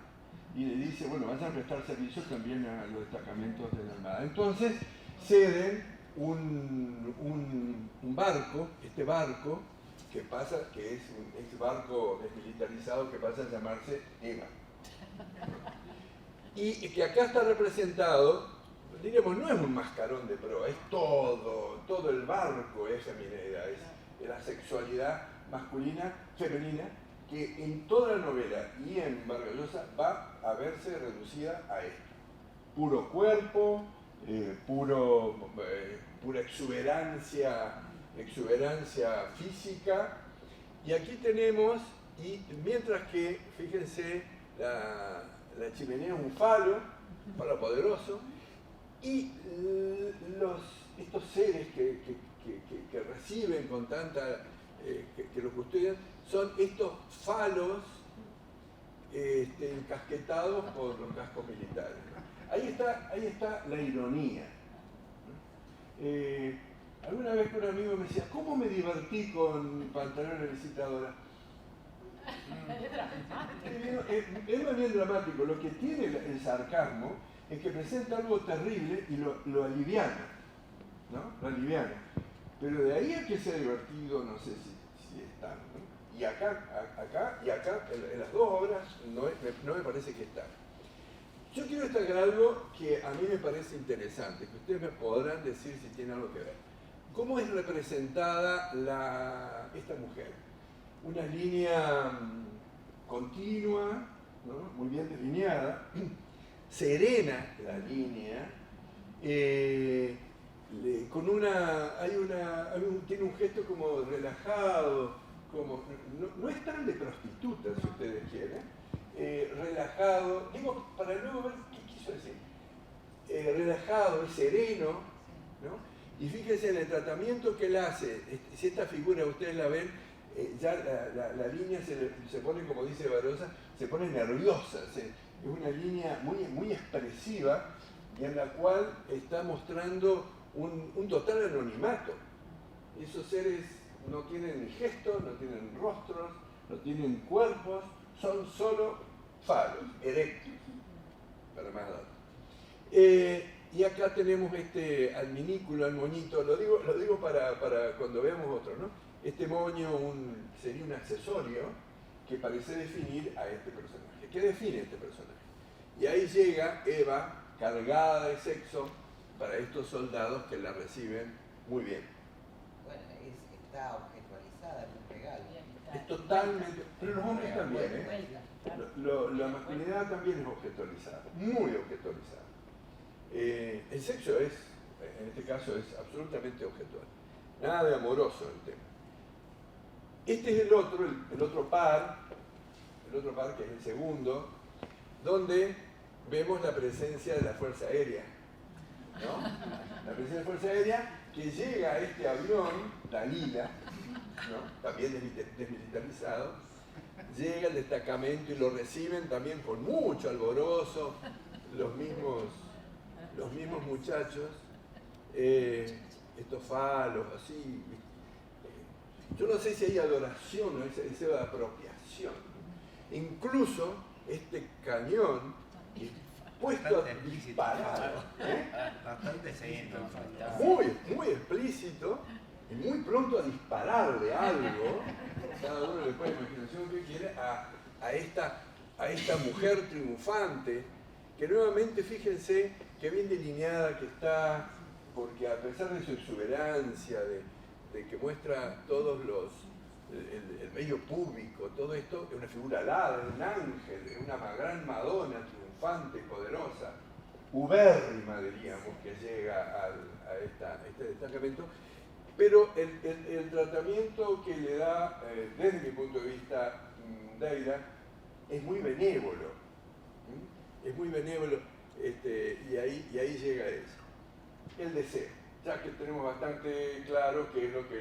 y le dice, bueno, vayan a prestar servicio también a los destacamentos de la armada. Entonces ceden un barco, este barco que es un barco desmilitarizado que pasa a llamarse Eva. Y que acá está representado, diríamos, no es un mascarón de proa, es todo el barco es feminidad, es la sexualidad masculina, femenina, que en toda la novela y en Vargas Llosa va a verse reducida a esto. Puro cuerpo, pura exuberancia física. Y aquí tenemos, y mientras que, fíjense, la chimenea es un falo poderoso, y estos seres que reciben con tanta, que lo custodian, son estos falos encasquetados por los cascos militares. Ahí está la ironía. Alguna vez un amigo me decía, ¿cómo me divertí con Pantaleón de Visitadora? Es más bien dramático. Lo que tiene el sarcasmo es que presenta algo terrible y lo aliviana, ¿no? Lo aliviana. Pero de ahí a que sea divertido, no sé si es tan, ¿no? Y acá, en las dos obras, no me parece que está. Yo quiero destacar algo que a mí me parece interesante, que ustedes me podrán decir si tiene algo que ver. ¿Cómo es representada esta mujer? Una línea continua, ¿no? Muy bien delineada, serena la línea, tiene un gesto como relajado, como, no es tan de prostituta si ustedes quieren, relajado, digo, para luego ver qué quiso decir, relajado, es sereno, ¿no? Y fíjense en el tratamiento que él hace, si esta figura ustedes la ven, ya la línea se pone, como dice Barossa, se pone nerviosa, es una línea muy expresiva y en la cual está mostrando un total anonimato. Esos seres no tienen ni gestos, no tienen rostros, no tienen cuerpos, son solo faros, erectos, para más datos. Y acá tenemos al minículo, al moñito, lo digo para cuando veamos otro, ¿no? Este moño sería un accesorio que parece definir a este personaje. ¿Qué define este personaje? Y ahí llega Eva, cargada de sexo, para estos soldados que la reciben muy bien. Bueno, está objetualizada, es un regalo. Es totalmente, pero los hombres también, ¿eh? La masculinidad también es objetualizada, muy objetualizada. El sexo en este caso, es absolutamente objetual. Nada de amoroso el tema. Este es el otro par que es el segundo, donde vemos la presencia de la Fuerza Aérea, ¿no? La presencia de la Fuerza Aérea que llega a este avión, Dalila, ¿no? También desmilitarizado, llega al destacamento y lo reciben también con mucho alborozo, los mismos muchachos, estos falos, así. Yo no sé si hay adoración o esa apropiación. Incluso este cañón puesto a disparar, bastante serio, muy explícito y muy pronto a dispararle algo, cada uno le pone la imaginación que quiere, a esta mujer triunfante, que nuevamente fíjense qué bien delineada que está, porque a pesar de su exuberancia, de que muestra todos el vello público, todo esto, es una figura alada, un ángel, una gran Madonna triunfante, poderosa, ubérrima, diríamos, que llega a este destacamento, pero el tratamiento que le da, desde mi punto de vista, Deira, es muy benévolo, es muy benévolo, y ahí llega eso, el deseo. Ya que tenemos bastante claro qué es lo que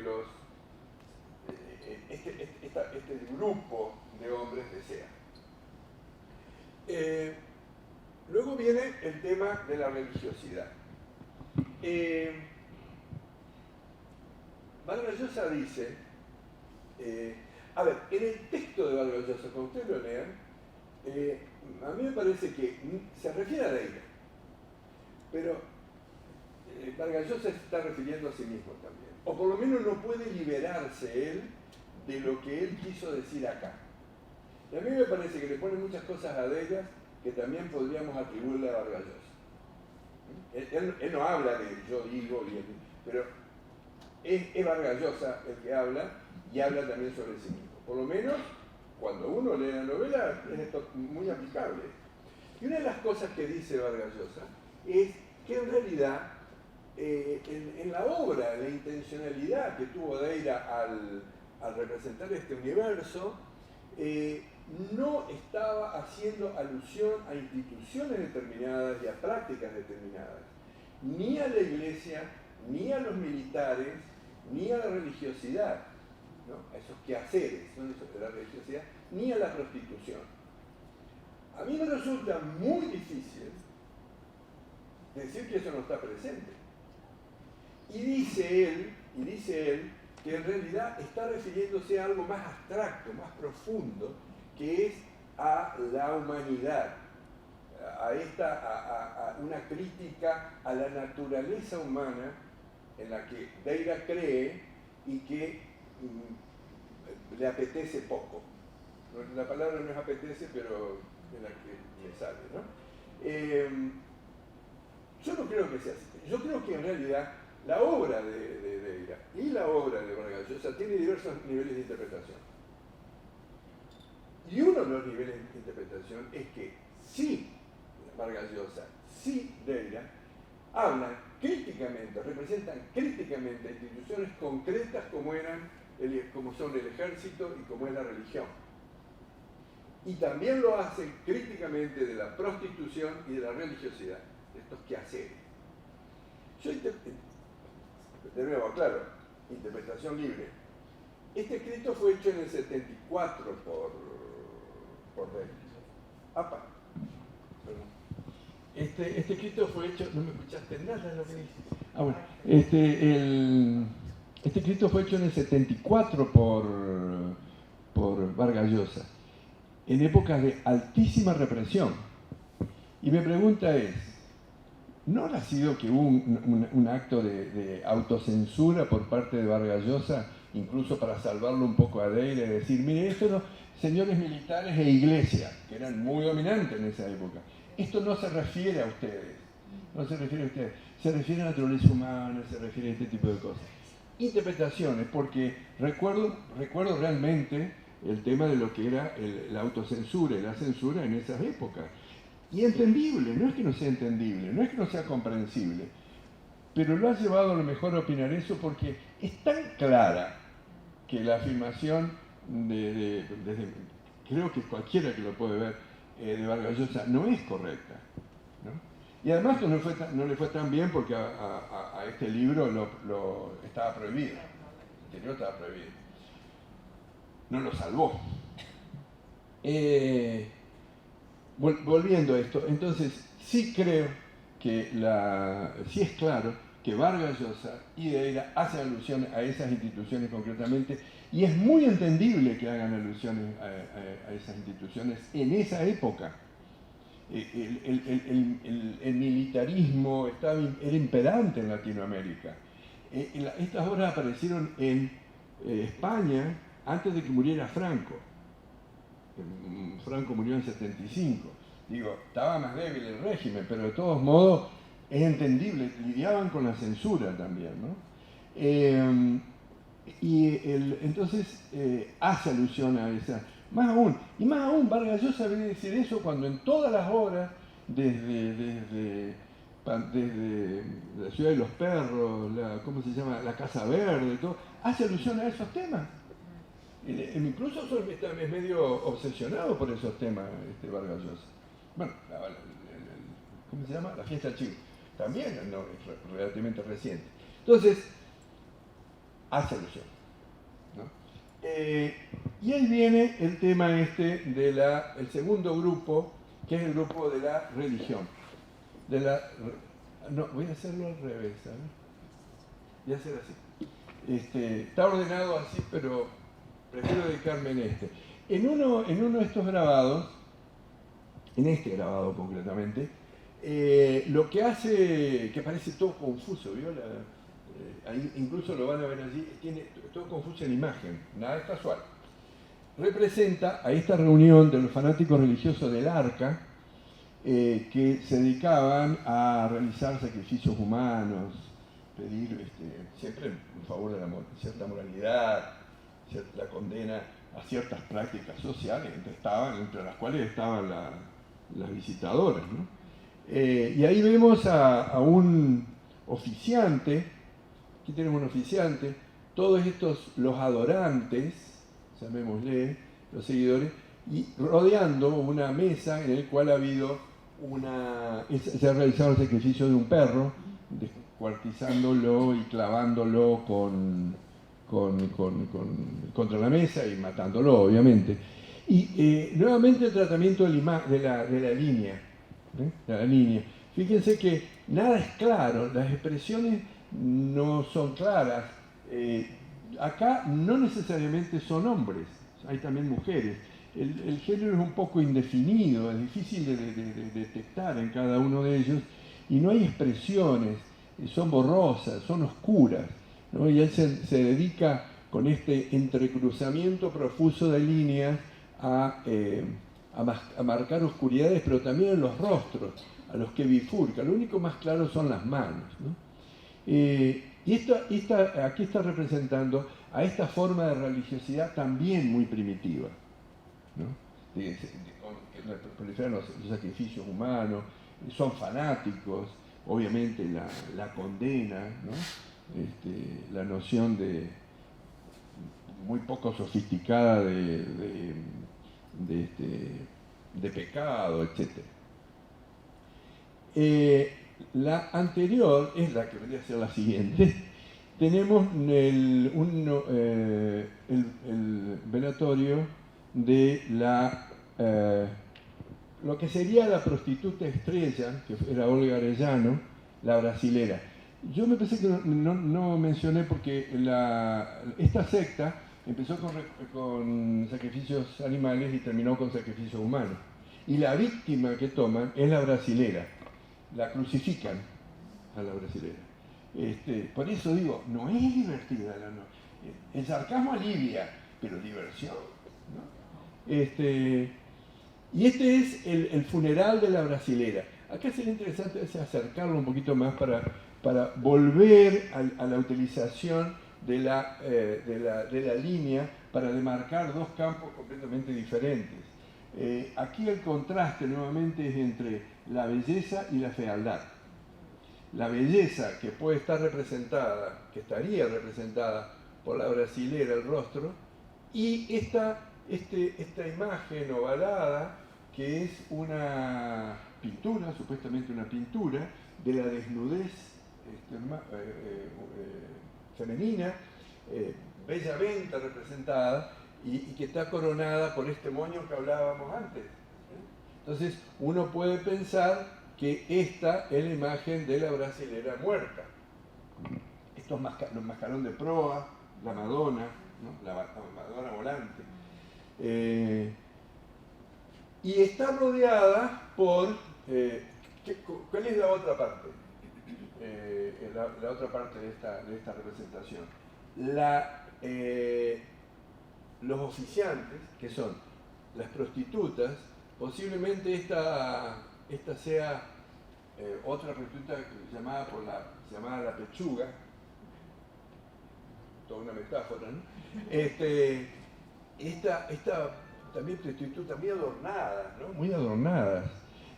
este grupo de hombres desea. Luego viene el tema de la religiosidad. Vargas Llosa dice, a ver, en el texto de Vargas Llosa, cuando ustedes lo lean, a mí me parece que se refiere a Deira, pero Vargas Llosa se está refiriendo a sí mismo también, o por lo menos no puede liberarse él de lo que él quiso decir acá. Y a mí me parece que le pone muchas cosas a Deira que también podríamos atribuirle a Vargas Llosa. Él no habla de yo digo, pero es Vargas Llosa el que habla y habla también sobre sí mismo. Por lo menos, cuando uno lee la novela, es esto muy aplicable. Y una de las cosas que dice Vargas Llosa es que en realidad, en la obra, la intencionalidad que tuvo Deira al representar este universo, no estaba haciendo alusión a instituciones determinadas y a prácticas determinadas, ni a la iglesia, ni a los militares, ni a la religiosidad, ¿no? A esos quehaceres, ¿no? Esos de la religiosidad, ni a la prostitución. A mí me resulta muy difícil decir que eso no está presente. Y dice él que en realidad está refiriéndose a algo más abstracto, más profundo, que es a la humanidad, a una crítica a la naturaleza humana en la que Deira cree y que le apetece poco. La palabra no es apetece, pero es la que me sale, ¿no? Yo no creo que sea así. Yo creo que en realidad la obra de Deira y la obra de Vargas Llosa tiene diversos niveles de interpretación. Y uno de los niveles de interpretación es que sí Vargas Llosa, sí Deira, hablan críticamente, representan críticamente instituciones concretas como son el ejército y como es la religión. Y también lo hacen críticamente de la prostitución y de la religiosidad, de estos quehaceres. De nuevo, claro, interpretación libre. Este escrito fue hecho en el 74 por Deira. Apa, perdón. Este escrito fue hecho, no me escuchaste nada de lo que dije. Ah, bueno. Este escrito fue hecho en el 74 por Vargas Llosa, en épocas de altísima represión. Y mi pregunta es, ¿no ha sido que hubo un acto de autocensura por parte de Vargas Llosa, incluso para salvarlo un poco a Deira y decir, mire, esto no, señores militares e iglesia, que eran muy dominantes en esa época, esto no se refiere a ustedes, no se refiere a ustedes, se refiere a la naturaleza humana, se refiere a este tipo de cosas. Interpretaciones, porque recuerdo realmente el tema de lo que era la autocensura y la censura en esas épocas. Y entendible, no es que no sea entendible, no es que no sea comprensible, pero lo ha llevado a lo mejor a opinar eso porque es tan clara que la afirmación creo que cualquiera que lo puede ver, de Vargas Llosa no es correcta, ¿no? Y además que no le fue tan bien porque a este libro estaba prohibido, el anterior estaba prohibido, no lo salvó. Volviendo a esto, entonces sí creo que sí es claro que Vargas Llosa y Deira hacen alusión a esas instituciones concretamente, y es muy entendible que hagan alusiones a esas instituciones en esa época. El militarismo era imperante en Latinoamérica. Estas obras aparecieron en España antes de que muriera Franco. Franco murió en 75. Digo, estaba más débil el régimen, pero de todos modos es entendible, lidiaban con la censura también, ¿no? Entonces hace alusión a esa. Más aún, Vargas Llosa viene a decir eso cuando en todas las obras, desde La ciudad de los perros, ¿cómo se llama? La Casa Verde, todo, hace alusión a esos temas. Incluso es medio obsesionado por esos temas, Vargas Llosa. Bueno, ¿cómo se llama? La fiesta del chivo. También no, es relativamente reciente. Entonces, hace alusión, ¿no? Y ahí viene el tema el segundo grupo, que es el grupo de la religión. No, voy a hacerlo al revés, ¿sabes? Voy a hacer así. Está ordenado así, pero prefiero dedicarme en este. En uno de estos grabados, en este grabado concretamente, lo que hace, que parece todo confuso, ¿vio? Incluso lo van a ver allí, tiene todo confuso en imagen, nada es casual. Representa a esta reunión de los fanáticos religiosos del Arca, que se dedicaban a realizar sacrificios humanos, pedir siempre en favor de cierta moralidad, la condena a ciertas prácticas sociales, entre las cuales estaban las visitadoras, ¿no? Y ahí vemos a un oficiante, aquí tenemos un oficiante, todos estos, los adorantes, llamémosle, los seguidores, y rodeando una mesa en la cual ha habido se ha realizado el sacrificio de un perro, descuartizándolo y clavándolo contra la mesa y matándolo, obviamente. Y nuevamente el tratamiento de la línea. Fíjense que nada es claro, las expresiones no son claras. Acá no necesariamente son hombres, hay también mujeres. El género es un poco indefinido, es difícil de detectar en cada uno de ellos, y no hay expresiones, son borrosas, son oscuras, ¿no? Y él se dedica con este entrecruzamiento profuso de líneas a marcar oscuridades, pero también en los rostros, a los que bifurca. Lo único más claro son las manos, ¿no? Y aquí está representando a esta forma de religiosidad también muy primitiva, ¿no? que proliferan los sacrificios humanos, son fanáticos, obviamente la condena, ¿no? La noción de muy poco sofisticada de pecado, etc. La anterior es la que vendría a ser la siguiente. Tenemos el velatorio de lo que sería la prostituta estrella, que era Olga Arellano, la brasilera. Yo me pensé que no mencioné porque esta secta empezó con sacrificios animales y terminó con sacrificios humanos. Y la víctima que toman es la brasilera. La crucifican a la brasilera. Por eso digo, no es divertida la noche. El sarcasmo alivia, pero diversión, ¿no? Y este es el funeral de la brasilera. Acá sería interesante acercarlo un poquito más para volver a la utilización de la línea para demarcar dos campos completamente diferentes. Aquí el contraste nuevamente es entre la belleza y la fealdad. La belleza que puede estar representada, que estaría representada por la brasilera, el rostro, y esta imagen ovalada que es una pintura, supuestamente una pintura, de la desnudez femenina, bellamente representada, y que está coronada por este moño que hablábamos antes. Entonces uno puede pensar que esta es la imagen de la brasilera muerta. Esto es los mascarón de proa, la Madonna, ¿no? La Madonna volante. Y está rodeada por... ¿cuál es la otra parte? La otra parte de esta representación. Los oficiantes, que son las prostitutas, posiblemente esta sea otra prostituta llamada la pechuga, toda una metáfora, ¿no? Esta también prostituta muy adornadas, ¿no? Muy adornadas.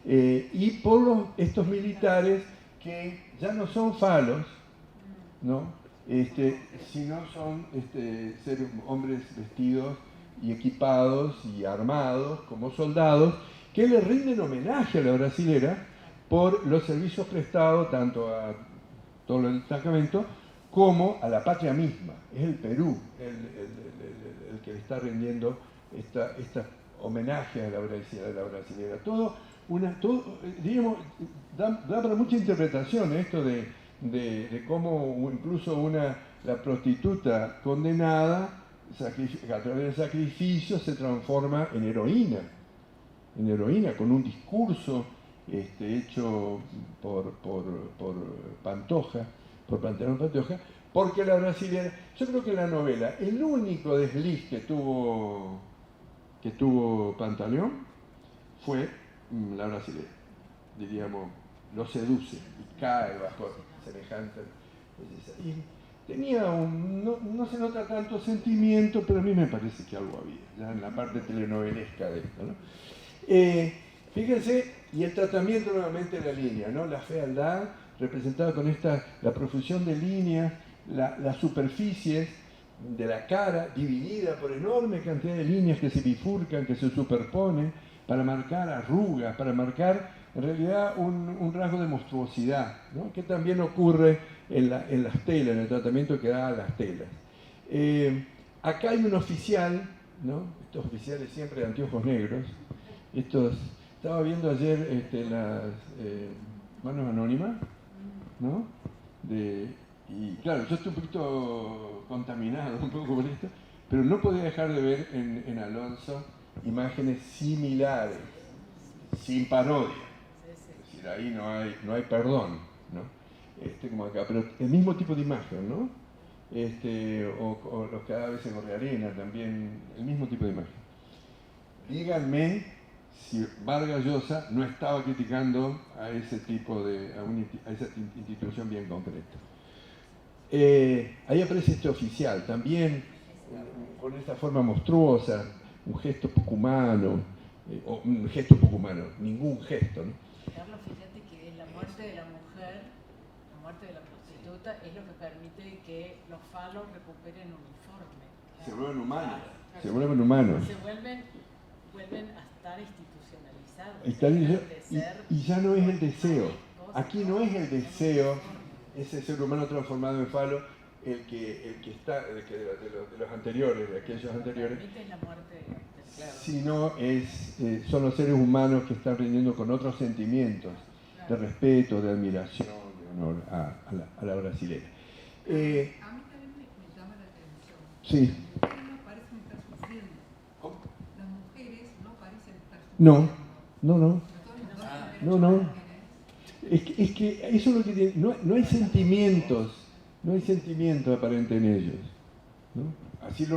Y por estos militares que ya no son falos, ¿no? Sino son seres, hombres vestidos y equipados y armados como soldados que le rinden homenaje a la brasilera por los servicios prestados tanto a todo el destacamento como a la patria misma. Es el Perú el que le está rindiendo esta homenaje a la brasilera. Digamos, da para mucha interpretación esto de cómo incluso la prostituta condenada a través del sacrificio se transforma en heroína, con un discurso hecho por Pantoja, por Pantaleón Pantoja, porque la brasilera, yo creo que en la novela, el único desliz que tuvo Pantaleón fue la brasilera, diríamos, lo seduce y cae bajo semejante belleza. Y tenía no se nota tanto sentimiento, pero a mí me parece que algo había, ya en la parte telenovelesca de esto, ¿no? Fíjense, y el tratamiento nuevamente de la línea, ¿no? La fealdad representada con la profusión de líneas, las superficies de la cara dividida por enorme cantidad de líneas que se bifurcan, que se superponen, para marcar arrugas, para marcar en realidad un rasgo de monstruosidad, ¿no? Que también ocurre en las telas, en el tratamiento que da a las telas. Acá hay un oficial, ¿no? Estos oficiales siempre de anteojos negros, estaba viendo ayer las manos anónimas, ¿no? Y claro, yo estoy un poquito contaminado un poco por esto, pero no podía dejar de ver en Alonso imágenes similares, sin parodia. Es decir, ahí no hay perdón, ¿no? Como acá, pero el mismo tipo de imagen, ¿no? O los cadáveres en Gorri Arena también, el mismo tipo de imagen. Díganme si Vargas Llosa no estaba criticando a ese tipo a esa institución bien concreta. Ahí aparece este oficial, también con esta forma monstruosa, un gesto poco humano, o un gesto poco humano, ningún gesto, ¿no? Carlos, fíjate que la muerte de la mujer, la muerte de la prostituta, es lo que permite que los falos recuperen uniforme. Se vuelven humanos, se vuelven humanos. Se vuelven a estar institucionalizados. Y ya no es el deseo. Aquí no es el deseo, ese ser humano transformado en falo, el que está de los anteriores, de aquellos anteriores, sino son los seres humanos que están rindiendo con otros sentimientos de respeto, de admiración, de honor a la brasilera. A mí también me llama la atención. Sí. Las mujeres no parecen estar sufriendo. ¿Cómo? Las mujeres no parecen estar sufriendo. No. Es que eso es lo que tiene. No hay sentimientos. No hay sentimientos aparentes en ellos, ¿no? Así lo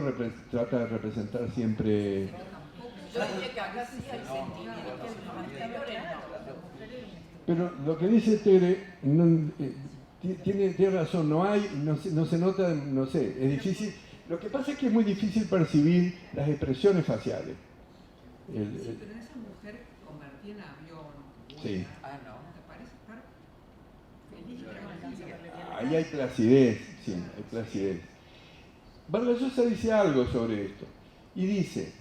trata de representar siempre. Yo diría que acá sí hay sentimientos. Pero lo que dice Tere tiene razón, no se nota, no sé, es difícil. Lo que pasa es que es muy difícil percibir las expresiones faciales. Sí, pero esa mujer convertida en avión, sí. ¿te parece estar feliz y tranquila? Ahí hay placidez, sí, hay placidez. Vargas Llosa dice algo sobre esto, y dice,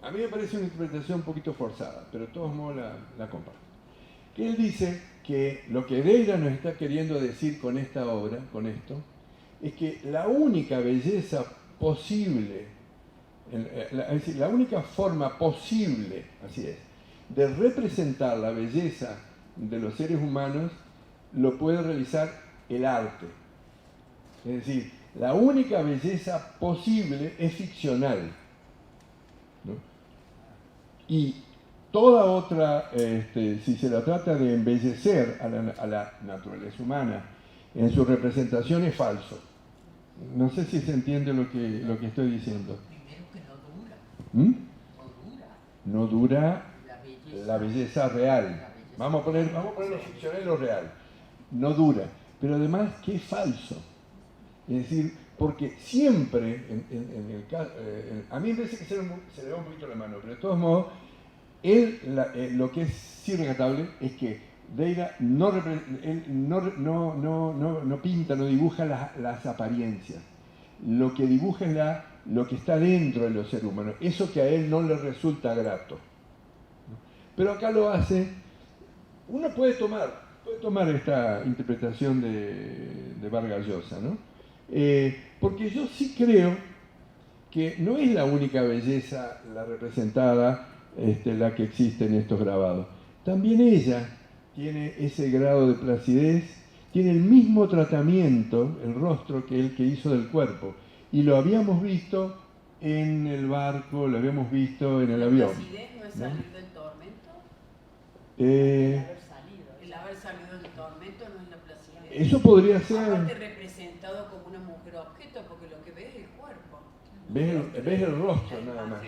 a mí me parece una interpretación un poquito forzada, pero de todos modos la comparto. Que él dice que lo que Deira nos está queriendo decir con esta obra, con esto, es que la única belleza posible, es decir, la única forma posible, así es, de representar la belleza de los seres humanos, lo puede realizar el arte. Es decir, la única belleza posible es ficcional, ¿no? Y toda otra, si se la trata de embellecer a la naturaleza humana en su representación, es falso. No sé si se entiende lo que estoy diciendo. Primero que no dura. No dura la belleza real. Vamos a poner lo ficcional y lo real. No dura. Pero además que es falso. Es decir, porque siempre, en el caso, a mí me parece que se le va un poquito la mano, pero de todos modos, lo que es sí rescatable es que Deira no pinta, no dibuja las apariencias. Lo que dibuja es lo que está dentro de los seres humanos, eso que a él no le resulta grato. Pero acá lo hace, uno puede tomar esta interpretación de Vargas Llosa, ¿no? Porque yo sí creo que no es la única belleza la representada, la que existe en estos grabados. También ella tiene ese grado de placidez, tiene el mismo tratamiento, el rostro, que el que hizo del cuerpo. Y lo habíamos visto en el barco, lo habíamos visto en el avión. ¿La placidez no es salir del tormento? El haber salido del tormento no es la placidez. Eso podría ser. Aparte representado como una mujer objeto, porque lo que ves es el cuerpo. Ves el rostro nada más.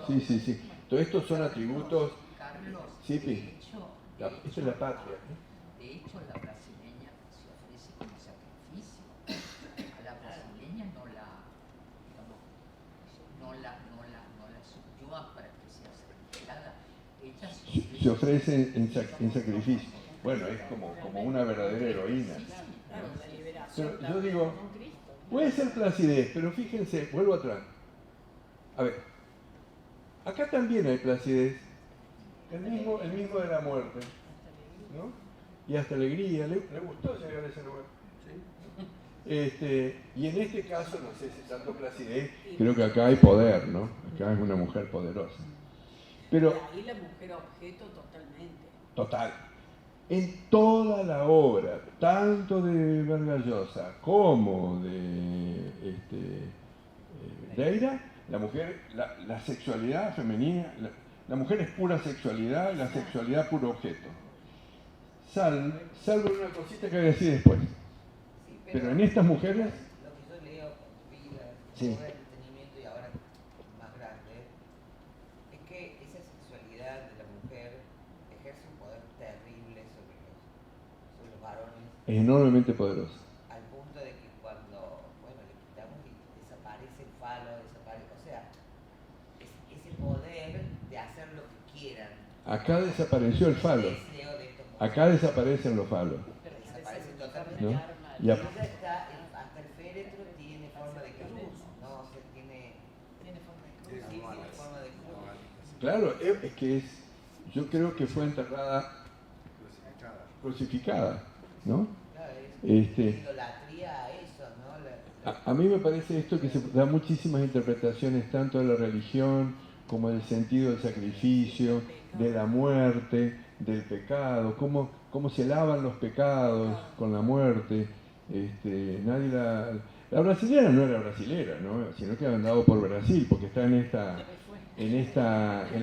Sí. Todo esto son atributos. Carlos, Sí, de hecho, esta es la patria. de hecho, la brasileña se ofrece como sacrificio. A la brasileña no la subyugan para que sea sacrificada. Ella Se ofrece en sacrificio. Bueno, es como una verdadera heroína. Pero yo digo, puede ser placidez, pero fíjense, vuelvo atrás. A ver, acá también hay placidez, el mismo de la muerte, ¿no? Y hasta alegría, le gustó llegar a ese lugar. Y en este caso, no sé si tanto placidez, creo que acá hay poder, ¿no? Acá es una mujer poderosa. Pero, ahí la mujer objeto totalmente. Total. En toda la obra, tanto de Vargas Llosa como de Deira, la mujer, la sexualidad femenina, la mujer es pura sexualidad, la sexualidad puro objeto. Salvo una cosita que voy a decir después. Sí, pero en estas mujeres... Lo que yo leo, vida, Sí. todo el entretenimiento y ahora más grande, es que esa sexualidad de la mujer ejerce un poder terrible sobre los varones, Es enormemente poderosa. al punto de que cuando, bueno, le quitamos y desaparece el falo, o sea, ese poder de hacer lo acá desapareció el falo. Acá desaparecen los falos. Desaparece totalmente. ¿No? Y ella está, hasta el féretro tiene forma de cruz, ¿no? O sea, tiene forma de cruz. Sí, tiene forma de cruz. Claro, es que yo creo que fue enterrada crucificada, ¿no? Claro, es Este, idolatría a eso, ¿no? a mí me parece esto que se da muchísimas interpretaciones tanto de la religión como del sentido del sacrificio, de la muerte, del pecado, cómo se lavan los pecados con la muerte. Nadie la brasilera no era brasilera, ¿no? Sino que había andado por Brasil, porque está en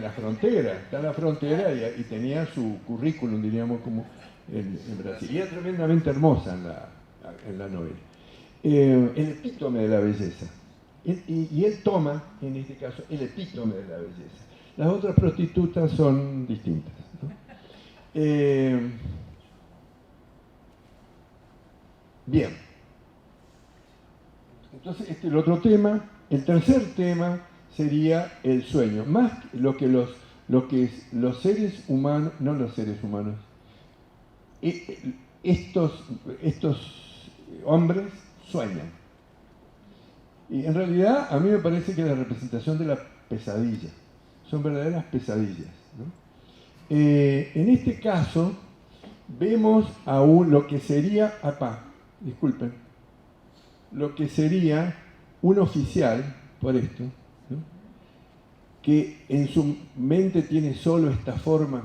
la frontera, está en la frontera y tenía su currículum, diríamos, como en Brasil. Y era tremendamente hermosa en la novela. El epítome de la belleza. Y él toma, en este caso, el epítome de la belleza. Las otras prostitutas son distintas, ¿no? Bien. Entonces, este es el otro tema. El tercer tema sería el sueño. Más lo que los seres humanos, no los seres humanos, estos hombres sueñan. Y en realidad a mí me parece que es la representación de la pesadilla. Son verdaderas pesadillas, ¿no? En este caso vemos aún lo que sería, disculpen, lo que sería un oficial, por esto, ¿no? Que en su mente tiene solo estas formas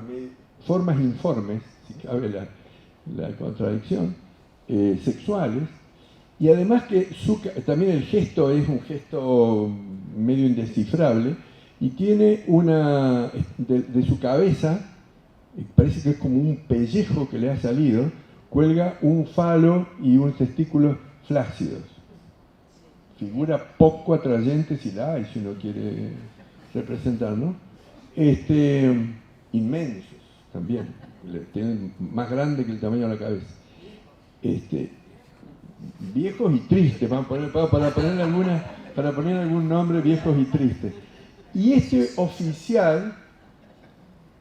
informes, si cabe la contradicción, sexuales, y además que también el gesto es un gesto medio indescifrable, y tiene de su cabeza, parece que es como un pellejo que le ha salido, cuelga un falo y unos testículos flácidos. Figura poco atrayente si la hay, si uno quiere representar, ¿no? Inmensos también, tienen más grande que el tamaño de la cabeza. Viejos y tristes, para poner algún nombre, viejos y tristes. Y ese oficial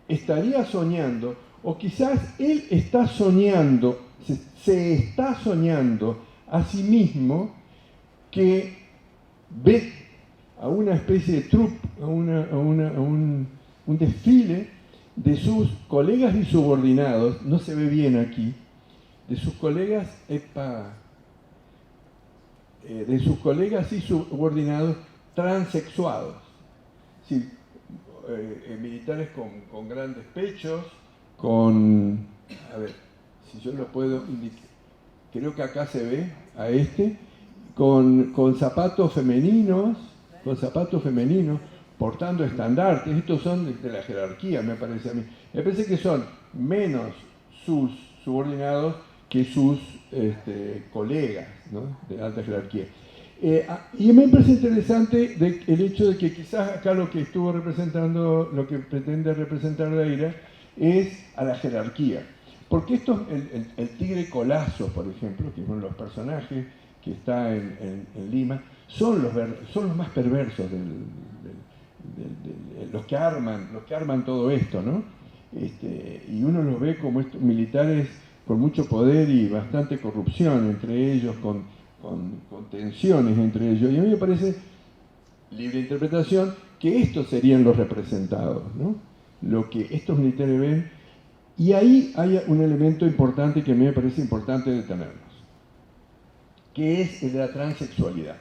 estaría soñando, o quizás él está soñando, se está soñando a sí mismo que ve a una especie de troupe, a un desfile de sus colegas y subordinados, no se ve bien aquí, de sus colegas y subordinados transexuados, sí, militares con grandes pechos, a ver, si yo lo puedo indicar, creo que acá se ve a con zapatos femeninos, portando estandartes. Estos son de la jerarquía, me parece a mí. Me parece que son menos sus subordinados que sus colegas, ¿no? De alta jerarquía. Y me parece interesante el hecho de que quizás acá lo que estuvo representando, lo que pretende representar Daira es a la jerarquía. Porque el tigre Colazo, por ejemplo, que es uno de los personajes que está en Lima, son los más perversos los que arman todo esto, ¿no? Y uno los ve como estos militares con mucho poder y bastante corrupción entre ellos, con tensiones entre ellos. Y a mí me parece, libre interpretación, que estos serían los representados, ¿no? Lo que estos militares ven. Y ahí hay un elemento importante que a mí me parece importante detenernos, que es el de la transexualidad.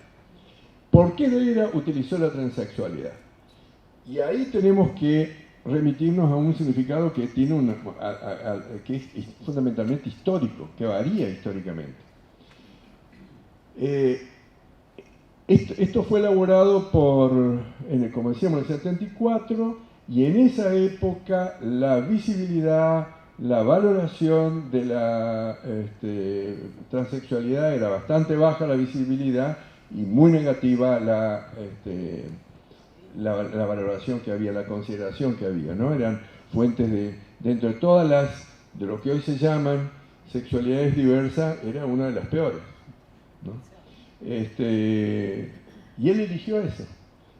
¿Por qué Daira utilizó la transexualidad? Y ahí tenemos que remitirnos a un significado que tiene que es fundamentalmente histórico, que varía históricamente. Esto fue elaborado como decíamos, en el 74, y en esa época la visibilidad, la valoración de la transexualidad era bastante baja, la visibilidad, y muy negativa la valoración que había, la consideración que había, ¿no? Eran fuentes dentro de todas de lo que hoy se llaman sexualidades diversas, era una de las peores, ¿no? Y él eligió eso.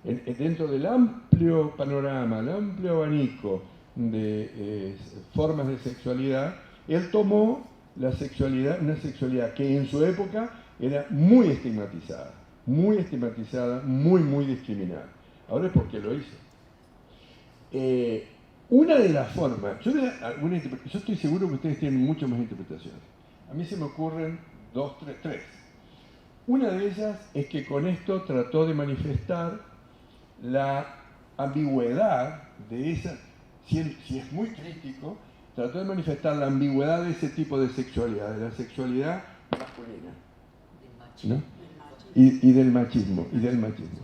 Dentro del amplio panorama, el amplio abanico de formas de sexualidad, él tomó la sexualidad, una sexualidad que en su época era muy estigmatizada, muy discriminada. Ahora es porque lo hizo. Una de las formas, yo estoy seguro que ustedes tienen muchas más interpretaciones. A mí se me ocurren tres. Una de ellas es que con esto trató de manifestar la ambigüedad de esa, si es muy crítico, trató de manifestar la ambigüedad de ese tipo de sexualidad, de la sexualidad masculina, ¿no? Y del machismo,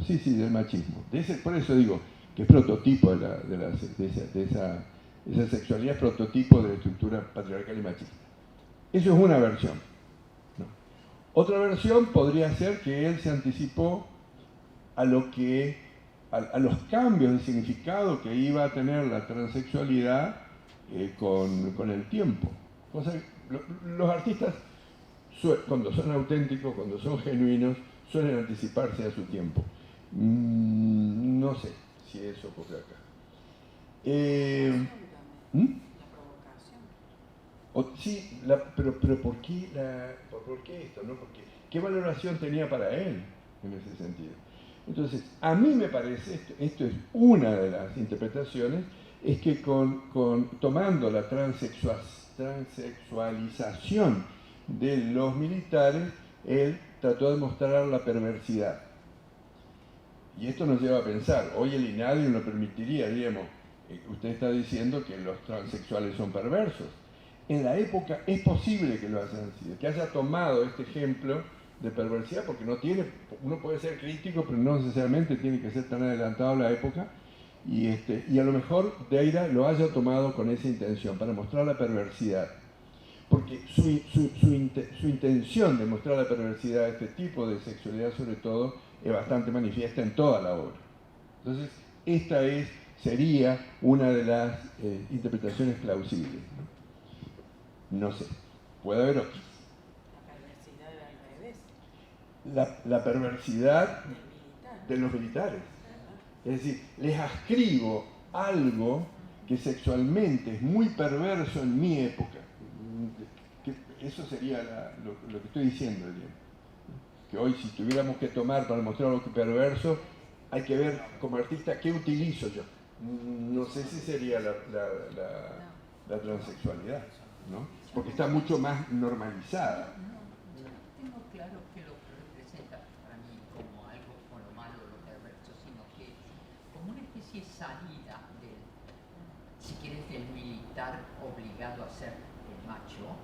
sí, del machismo. Por eso digo que es prototipo de esa sexualidad, es prototipo de la estructura patriarcal y machista. Eso es una versión, ¿no? Otra versión podría ser que él se anticipó a los cambios de significado que iba a tener la transexualidad con el tiempo. Los artistas, cuando son auténticos, cuando son genuinos, suelen anticiparse a su tiempo. No sé si eso ocurre acá. La provocación. Sí, pero ¿por qué esto? ¿No? Porque, ¿qué valoración tenía para él en ese sentido? Entonces, a mí me parece, esto es una de las interpretaciones, es que tomando la transexualización de los militares, él trató de mostrar la perversidad. Y esto nos lleva a pensar, hoy el INADI no lo permitiría, diríamos, usted está diciendo que los transexuales son perversos. En la época es posible que lo hayan sido, que haya tomado este ejemplo de perversidad, porque uno puede ser crítico, pero no necesariamente tiene que ser tan adelantado a la época, y a lo mejor Deira lo haya tomado con esa intención, para mostrar la perversidad. Porque su intención de mostrar la perversidad de este tipo de sexualidad, sobre todo, es bastante manifiesta en toda la obra. Entonces, esta sería una de las interpretaciones plausibles, ¿no? No sé, puede haber otras. La perversidad de los militares. Es decir, les ascribo algo que sexualmente es muy perverso en mi época. Eso sería lo que estoy diciendo, digamos. Que hoy, si tuviéramos que tomar para mostrar algo perverso, hay que ver como artista qué utilizo yo. No sé si sería la transexualidad, ¿no? Porque está mucho más normalizada. Tengo claro que lo que representa para mí como algo con lo malo, lo perverso, sino que como una especie de salida si quieres, del militar obligado a ser el macho,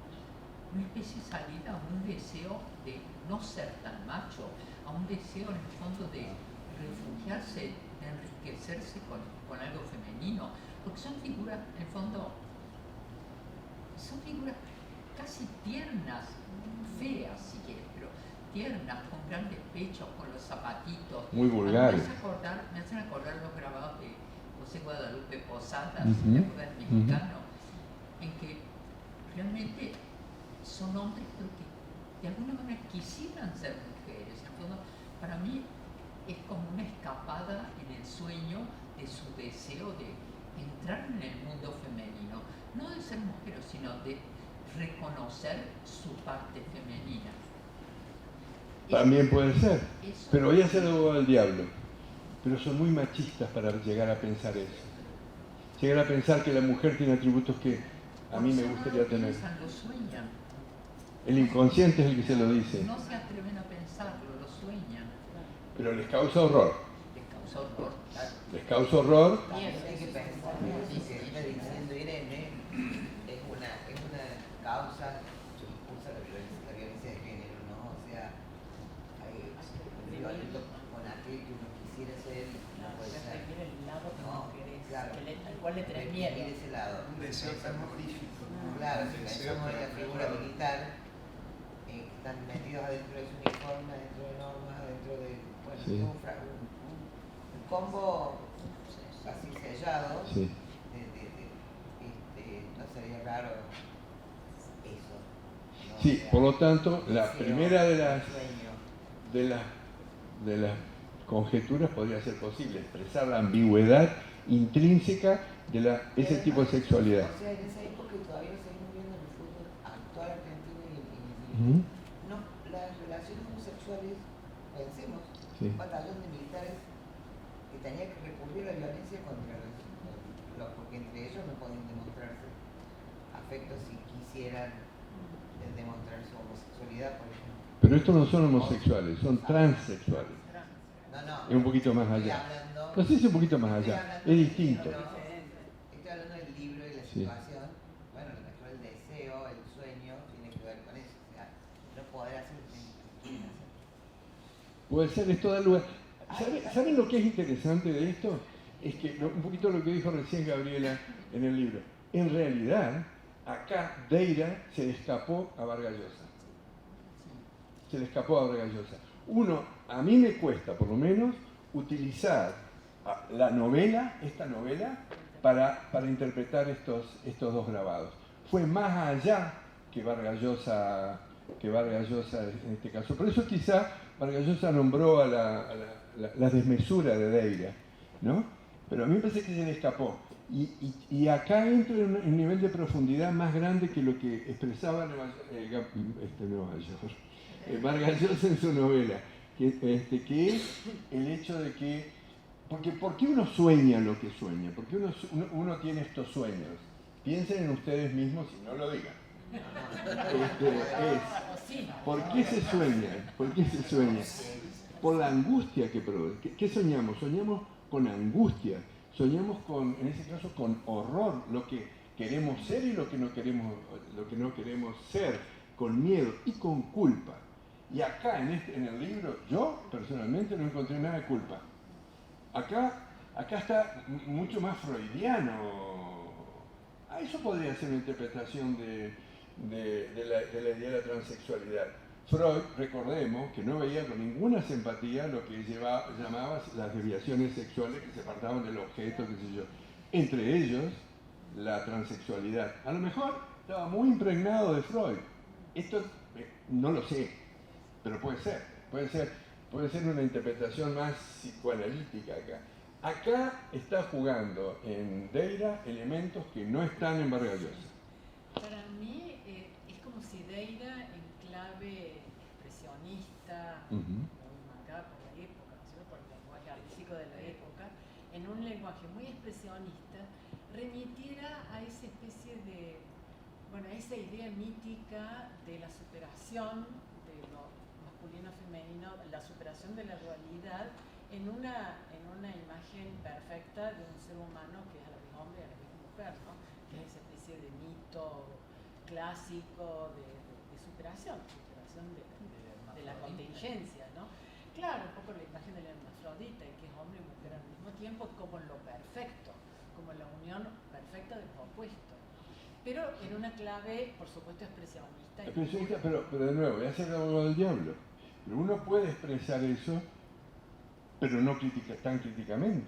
una especie de salida a un deseo de no ser tan macho, a un deseo en el fondo de refugiarse, de enriquecerse con algo femenino, porque son figuras, en el fondo, son figuras casi tiernas, feas si quieres, pero tiernas, con grandes pechos, con los zapatitos. Muy vulgares. Me hacen acordar los grabados de José Guadalupe Posadas, ¿te acuerdas? Mexicano, en que realmente son hombres pero que de alguna manera quisieran ser mujeres. En el fondo, para mí es como una escapada en el sueño de su deseo de entrar en el mundo femenino, no de ser mujeres, sino de reconocer su parte femenina. También puede ser, pero voy a ser abogado del diablo. Pero son muy machistas para llegar a pensar eso. Llegar a pensar que la mujer tiene atributos que a mí me gustaría tener. Lo sueñan. El inconsciente es el que se lo dice. No se atreven a pensarlo, lo sueñan. Pero les causa horror. Les causa horror, claro. Les causa horror. Hay que pensar que lo que está diciendo Irene es una causa que impulsa la violencia de género, ¿no? O sea, violento con aquel que uno quisiera ser, no puede ser. No, claro, al cual le tenés miedo. ese lado. Un deseo terrorífico. Claro, si pensamos en la figura militar, están metidos adentro de su uniforme, adentro de normas, adentro de, bueno, Sí. un combo así sellado. Sí. No sería raro eso, ¿no? Sí, O sea, por lo tanto, la deseo, primera sueño. de las conjeturas podría ser posible, expresar la ambigüedad intrínseca ese tipo de sexualidad. O sea, en esa época todavía lo seguimos viendo en el fútbol actual argentino y Ujú. no, las relaciones homosexuales, pensemos, Sí. un batallón de militares que tenía que recurrir a la violencia contra porque entre ellos no podían demostrarse afectos si quisieran demostrar su homosexualidad, por ejemplo. Pero estos no son homosexuales, son transexuales. No, Es un poquito más estoy allá. hablando- No sé si es un poquito más estoy allá, hablando es del distinto. libro, estoy hablando del libro y la Sí. situación. Bueno, a lo mejor el deseo, el sueño, tiene que ver con eso. O sea, no poder hacer lo que quieren hacer. Puede ser, esto da lugar. ¿Saben lo que es interesante de esto? Es que un poquito lo que dijo recién Gabriela en el libro. En realidad, acá Deira se le escapó a Vargas Llosa. Se le escapó a Vargas Llosa. A mí me cuesta, por lo menos, utilizar la novela, esta novela, para interpretar estos dos grabados. Fue más allá que Vargas Llosa en este caso. Por eso quizá Vargas Llosa nombró a la desmesura de Deira, ¿no? Pero a mí me parece que se le escapó. Y acá entra en un nivel de profundidad más grande que lo que expresaba Vargas Llosa en su novela, que es el hecho de que, ¿por qué uno sueña lo que sueña? ¿Por qué uno tiene estos sueños? Piensen en ustedes mismos y no lo digan. ¿Por qué se sueña? ¿Por qué se sueña? Por la angustia que produce. ¿Qué soñamos? Soñamos con angustia, soñamos en ese caso con horror, lo que queremos ser y lo que no queremos ser, con miedo y con culpa. Y acá en el libro, yo personalmente no encontré nada de culpa. Acá está mucho más freudiano. Eso podría ser una interpretación de la idea de la transexualidad. Freud, recordemos, que no veía con ninguna simpatía lo que llamaba las desviaciones sexuales que se apartaban del objeto, qué sé yo. Entre ellos, la transexualidad. A lo mejor estaba muy impregnado de Freud. Esto no lo sé, pero puede ser una interpretación más psicoanalítica acá. Acá está jugando en Deira elementos que no están en Vargas Llosa. Para mí es como si Deira, en clave expresionista, muy marcada por la época, ¿no es cierto? Por el lenguaje artístico de la época, en un lenguaje muy expresionista, remitiera a esa especie de, esa idea mítica de la superación de lo masculino-femenino, la superación de la dualidad en una imagen perfecta de un ser humano que es a la vez hombre y a la vez mujer, ¿no? Que es esa especie de mito clásico de superación de la contingencia, ¿no? Claro, un poco la imagen del hermafrodita, que es hombre y mujer al mismo tiempo, como lo perfecto, como la unión perfecta de los opuestos. Pero en una clave, por supuesto, expresionista. Pero de nuevo, voy a ser abogado del diablo. Pero uno puede expresar eso, pero no tan críticamente.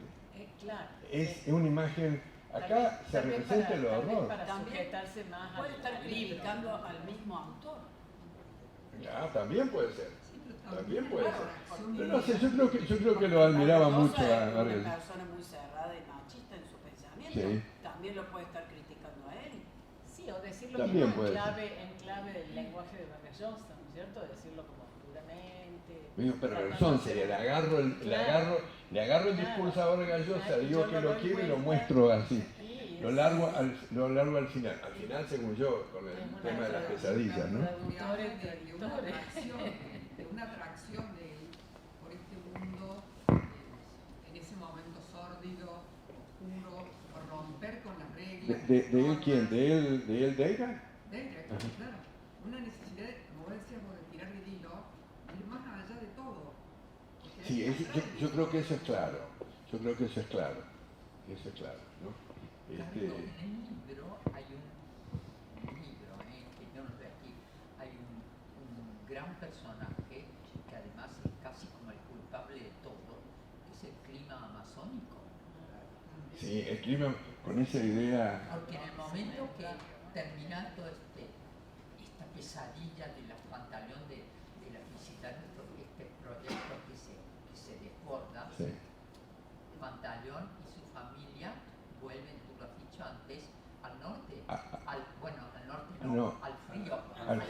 Claro. Es una imagen. Acá se representa el horror. Para sujetarse más puede estar criticando al mismo autor. También puede ser. También puede ser. Claro, Pero no sé, yo creo que lo admiraba mucho a Es Vargas. una persona muy cerrada y machista en su pensamiento. Sí. También lo puede estar criticando a él. Sí, o decirlo También mismo puede en clave del lenguaje de Vargas Llosa, ¿no es cierto? Decirlo como puramente. Pero razón sería, le agarro el discurso a Vargas Llosa, digo que lo quiero y lo muestro así. Lo largo al final. Al final, según yo, con el tema de las pesadillas, ¿no? de una atracción de él por este mundo en ese momento sórdido, oscuro, romper con las reglas. ¿De él quién? ¿De él Deira? Deira, claro. Una necesidad, como decíamos, de tirar del hilo, ir más allá de todo. Sí, yo creo que eso es claro. Yo creo que eso es claro. Eso es claro, ¿no? Carlos, en el libro hay que yo no veo aquí, hay un gran personaje que además es casi como el culpable de todo, que es el clima amazónico. Sí, el clima con esa idea. Porque en el momento que termina todo esta pesadilla de los pantalones de la visitar este proyecto que se desborda, Sí. Pantaleón y su familia vuelven, tú lo has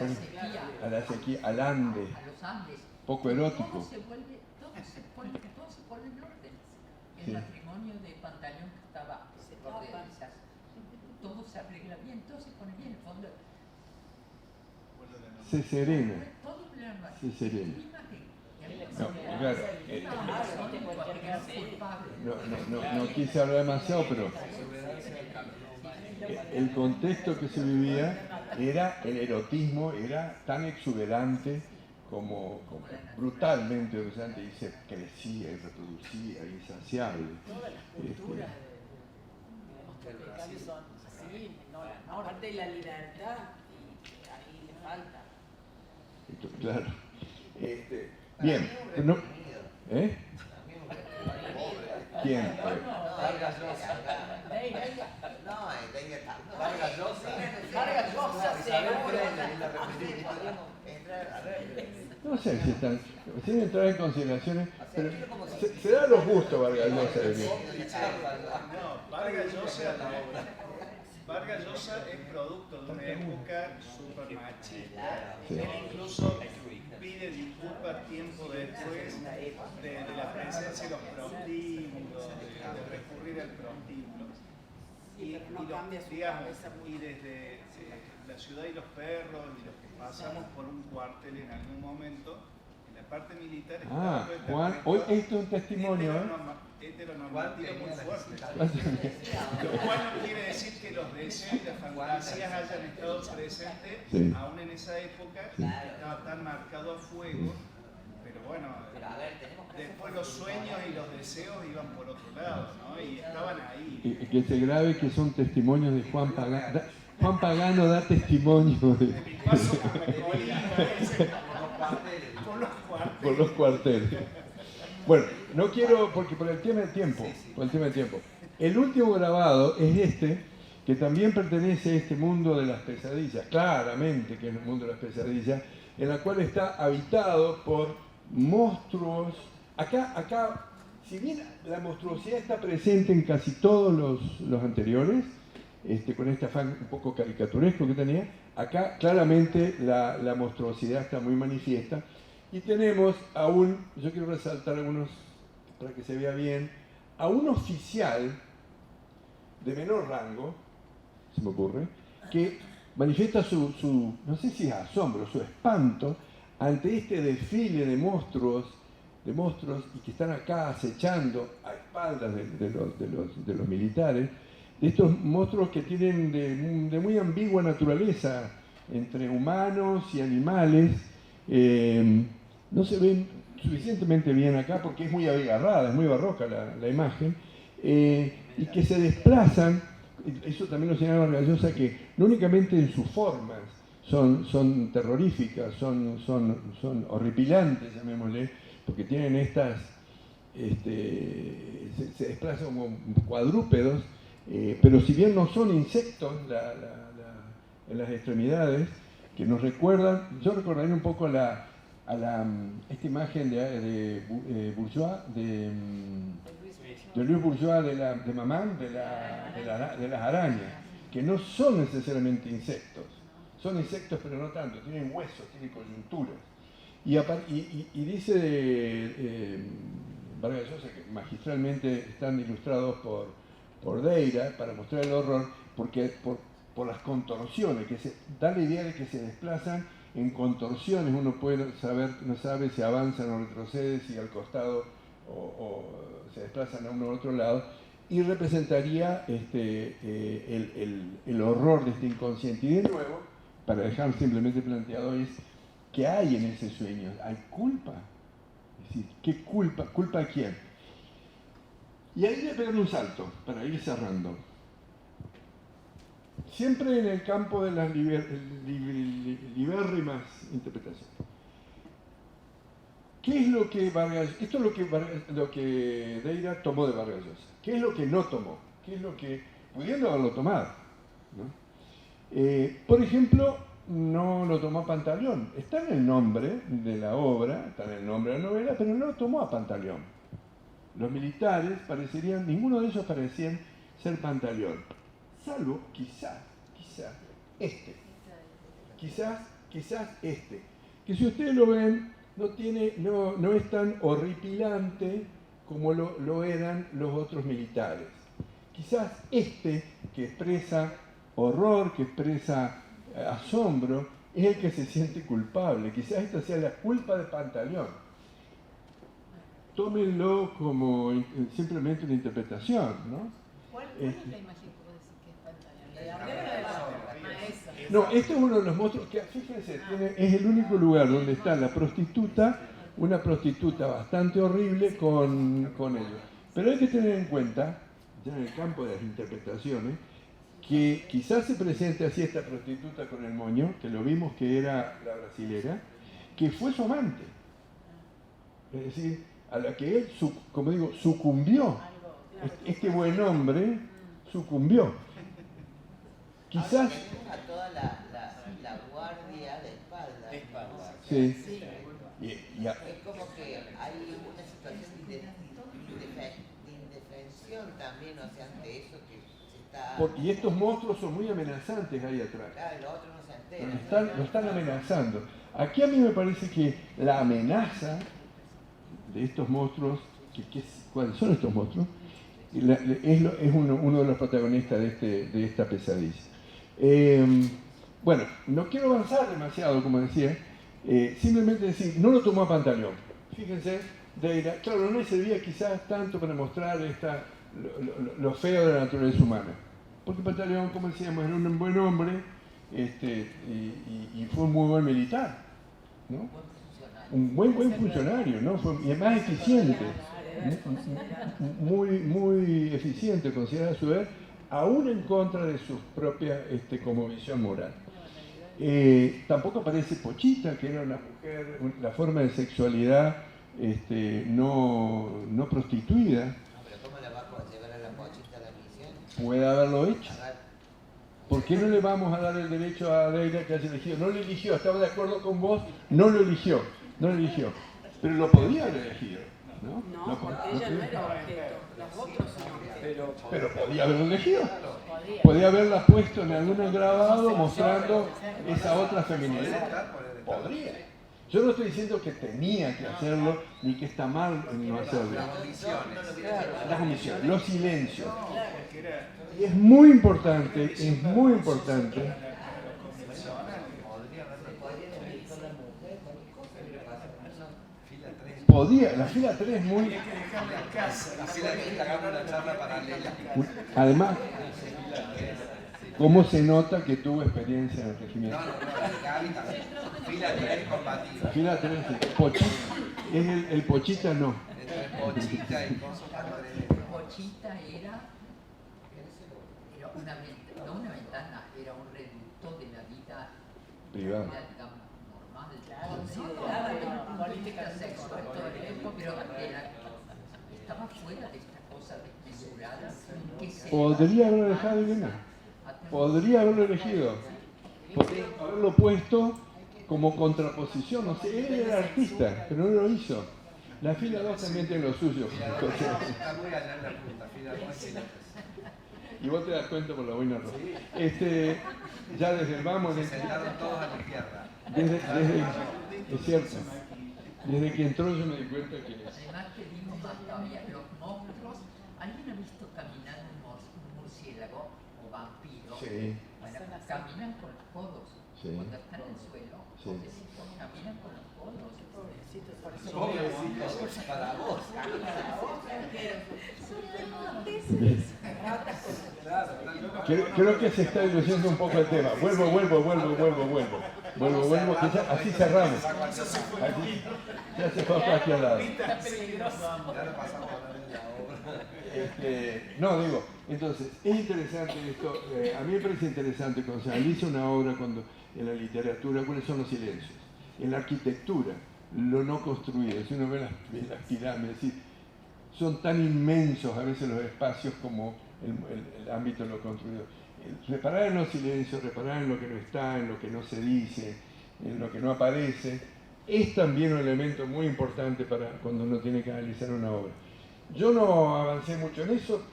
a la sequía, al Ande, a los Andes. poco erótico. Todo se vuelve en orden. El Sí. matrimonio de Pantaleón que estaba por de esas, todo se arregla bien, todo se pone bien, el fondo. Se serena, Todo se serena. No, claro, no quise hablar demasiado, pero el contexto que se vivía era, el erotismo era tan exuberante como brutalmente exuberante, y se crecía y reproducía, insaciable. Todas las culturas tropicales son así, no las normas. Aparte de la libertad, y ahí le falta. Claro. Para Bien. mí un No, reprimido. ¿eh? Para mí un reprimido. ¿Quién? Vargas Llosa. No, Deira está. Vargas Llosa. Vargas Llosa, seguro. Entrar a ver. No sé si están, sin entrar en consideraciones, pero Hacerlo como si- se da los gustos Vargas Llosa. No, Vargas Llosa es producto de una época súper machista. Sí. Él incluso pide disculpas tiempo después de la presencia de los prostíbulos, de recurrir al prostíbulo. Sí, pero no cambia su digamos, cabeza mucho. y desde La ciudad y los perros, y los que pasamos por un cuartel en algún momento, en la parte militar estaba todo este Juan, aspecto hoy esto es un testimonio, ¿eh? heteronormativo muy fuerte. Lo cual no quiere decir que los deseos y las fantasías hayan estado presentes, Sí. aún en esa época, Sí. estaba tan marcado a fuego, pero bueno, Pero a ver, tenemos que hacer después los sueños y los deseos iban por otro lado, ¿no? Y estaban ahí. Y que se grabe que son testimonios de Juan Pagano. Juan Pagano da testimonio De mi paso por la colina, por los cuarteles. Bueno, no quiero, porque por el tema del tiempo, El último grabado es este, que también pertenece a este mundo de las pesadillas, claramente que es el mundo de las pesadillas, en la cual está habitado por monstruos. Acá, si bien la monstruosidad está presente en casi todos los anteriores, con este afán un poco caricaturesco que tenía, acá claramente la monstruosidad está muy manifiesta. Y tenemos yo quiero resaltar algunos, para que se vea bien, a un oficial de menor rango, se me ocurre, que manifiesta no sé si es asombro, su espanto ante este desfile de monstruos y que están acá acechando a espaldas de los militares, de estos monstruos que tienen de muy ambigua naturaleza entre humanos y animales. No se ven suficientemente bien acá porque es muy abigarrada, es muy barroca la imagen, y que se desplazan, eso también lo señala Vargas Llosa, que no únicamente en sus formas son terroríficas, son horripilantes, llamémosle, porque tienen se desplazan como cuadrúpedos, pero si bien no son insectos en las extremidades, que nos recuerdan, yo recordaría un poco esta imagen de Bourgeois, de Luis Bourgeois, de Maman, de las arañas, que no son necesariamente insectos, son insectos pero no tanto, tienen huesos, tienen coyunturas. Y dice Vargas Llosa que magistralmente están ilustrados por Deira para mostrar el horror, porque por las contorsiones, da la idea de que se desplazan en contorsiones, uno no sabe si avanzan o retroceden, si al costado o se desplazan a uno u otro lado, y representaría el horror de este inconsciente. Y de nuevo, para dejar simplemente planteado, es que hay en ese sueño, hay culpa. Es decir, ¿qué culpa? ¿Culpa a quién? Y ahí voy a pegar un salto para ir cerrando. Siempre en el campo de las libérrimas interpretaciones. ¿Qué es lo que esto es lo que Deira tomó de Vargas Llosa? ¿Qué es lo que no tomó? ¿Qué es lo que, pudiendo haberlo tomado, ¿no? Por ejemplo, no lo tomó a Pantaleón. Está en el nombre de la obra, está en el nombre de la novela, pero no lo tomó a Pantaleón. Los militares ninguno de ellos parecían ser Pantaleón. Salvo, quizás, quizás quizás este, que si ustedes lo ven, no es tan horripilante como lo eran los otros militares. Quizás este, que expresa horror, que expresa asombro, es el que se siente culpable. Quizás esta sea la culpa de Pantaleón. Tómenlo como simplemente una interpretación, ¿no? ¿Cuál es la imagen que vos decís que es Pantaleón? ¿La de arriba o la de la esa? No, este es uno de los monstruos que, fíjense, es el único lugar donde está la prostituta, una prostituta bastante horrible con ellos. Pero hay que tener en cuenta, ya en el campo de las interpretaciones, que quizás se presente así esta prostituta con el moño, que lo vimos que era la brasilera, que fue su amante. Es decir, a la que él, como digo, sucumbió. Este buen hombre sucumbió. Quizás... A toda la guardia de espalda. ¿no? Sí. Sí. Es como que hay una situación de indefensión también, o sea, ante eso que se está... Y estos monstruos son muy amenazantes ahí atrás. Claro, el otro no se entera. Lo están amenazando. Aquí a mí me parece que la amenaza de estos monstruos, ¿cuáles son estos monstruos? Es uno de los protagonistas de esta pesadilla. Bueno, no quiero avanzar demasiado, como decía, simplemente decir, no lo tomó a Pantaleón. Fíjense, claro, no servía quizás tanto para mostrar lo feo de la naturaleza humana. Porque Pantaleón, como decíamos, era un buen hombre y fue un muy buen militar, ¿no? Un buen funcionario, ¿no? Y además eficiente, muy eficiente, considerada su deber, aún en contra de su propia como visión moral. Tampoco aparece Pochita, que era una mujer, la forma de sexualidad no prostituida. No, pero ¿cómo la va a llevar a la Pochita a la misión? Puede haberlo hecho. ¿Por qué no le vamos a dar el derecho a Deira que haya elegido? No lo eligió, estaba de acuerdo con vos, no lo eligió. Pero lo podía haber elegido, ¿no? No, porque ella no era objeto, los otros son. Pero podía haberlo elegido. Podía haberla puesto en algún grabado mostrando esa otra feminidad. Podría. Yo no estoy diciendo que tenía que hacerlo, ni que está mal no hacerlo. Las omisiones, los silencios. Y es muy importante, la fila 3 es muy... Además, ¿cómo se nota que tuvo experiencia en el regimiento? Fila 3 compatible. Fila 3, Pochita. El Pochita no. Pochita y cosas. Pochita era no una ventana, era un reducto de la vida privada, digamos, normal. Considerada política sexual, pero estaba fuera de esta cosa desmesurada. Podría haberlo dejado Elena. Podría haberlo elegido. Podría haberlo puesto como contraposición. No sé, él era artista, pero no lo hizo. La fila 2 también tiene lo suyo. Está muy allá en la punta, fila 2. Y vos te das cuenta por la boina roja. Ya desde el vamos... Se sentaron todos a la izquierda. Es cierto. Desde que entró yo me di cuenta que... Además te digo más todavía, los monstruos, ¿alguien ha visto caminar un murciélago o vampiro? Sí. Bueno, caminan con los codos. Sí. Cuando están en el suelo, pobrecitos, caminan con los codos. Pobrecitos, para vos. Creo que se está diluyendo un poco el tema. Vuelvo, que así cerramos. Así, ya se fue aquí al lado. No, digo, entonces, es interesante esto, a mí me parece interesante cuando se analiza una obra, en la literatura, cuáles son los silencios. En la arquitectura, lo no construido, si uno ve las pirámides, es decir, son tan inmensos a veces los espacios como el ámbito de lo construido. Reparar en los silencios, reparar en lo que no está, en lo que no se dice, en lo que no aparece, es también un elemento muy importante para cuando uno tiene que analizar una obra. Yo no avancé mucho en eso,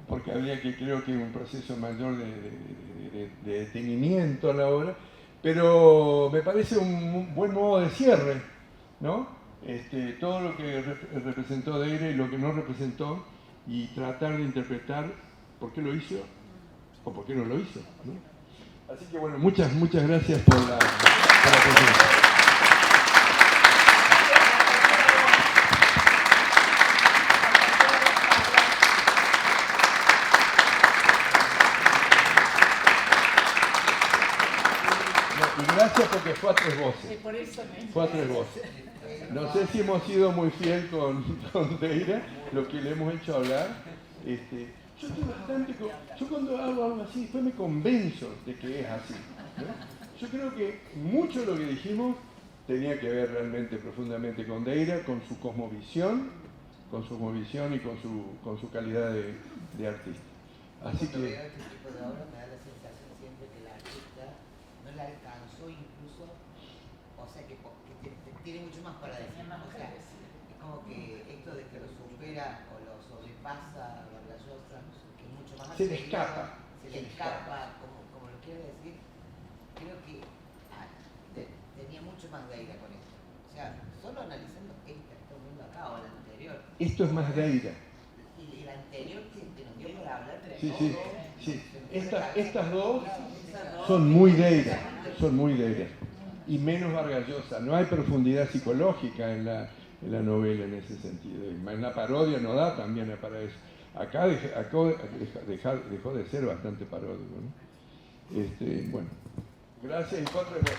porque habría que, creo que un proceso mayor de detenimiento a la obra, pero me parece un buen modo de cierre, ¿no? Todo lo que representó Deire y lo que no representó, y tratar de interpretar por qué lo hizo o por qué no lo hizo, ¿no? Así que bueno, muchas gracias por la presencia. Y gracias porque fue a tres voces. Fue a tres voces. No sé si hemos sido muy fiel con Deira, lo que le hemos hecho hablar. Yo estoy bastante. Yo cuando hago algo así, después me convenzo de que es así, ¿no? Yo creo que mucho de lo que dijimos tenía que ver realmente profundamente con Deira, con su cosmovisión y con su calidad de artista. Así Cuando que. veo este tipo de obra me da la sensación siempre que el artista no la alcanzó incluso, o sea que tiene mucho más para decir. O sea, es como que esto de que lo supera o lo sobrepasa Vargas Llosa, que es mucho más Se le acelerado, escapa. se le escapa, como lo quiere decir, creo que tenía mucho más Deira con esto. O sea, solo analizando esta que estamos viendo acá o la anterior. Esto es más Deira. Y la anterior que nos dio para hablar de Sí, todo. sí. Estas dos son muy Deira, y menos Vargas Llosa. No hay profundidad psicológica en la novela en ese sentido. En la parodia no da también para eso. Acá dejó de ser bastante paródico, ¿no? Bueno, gracias y 4 veces.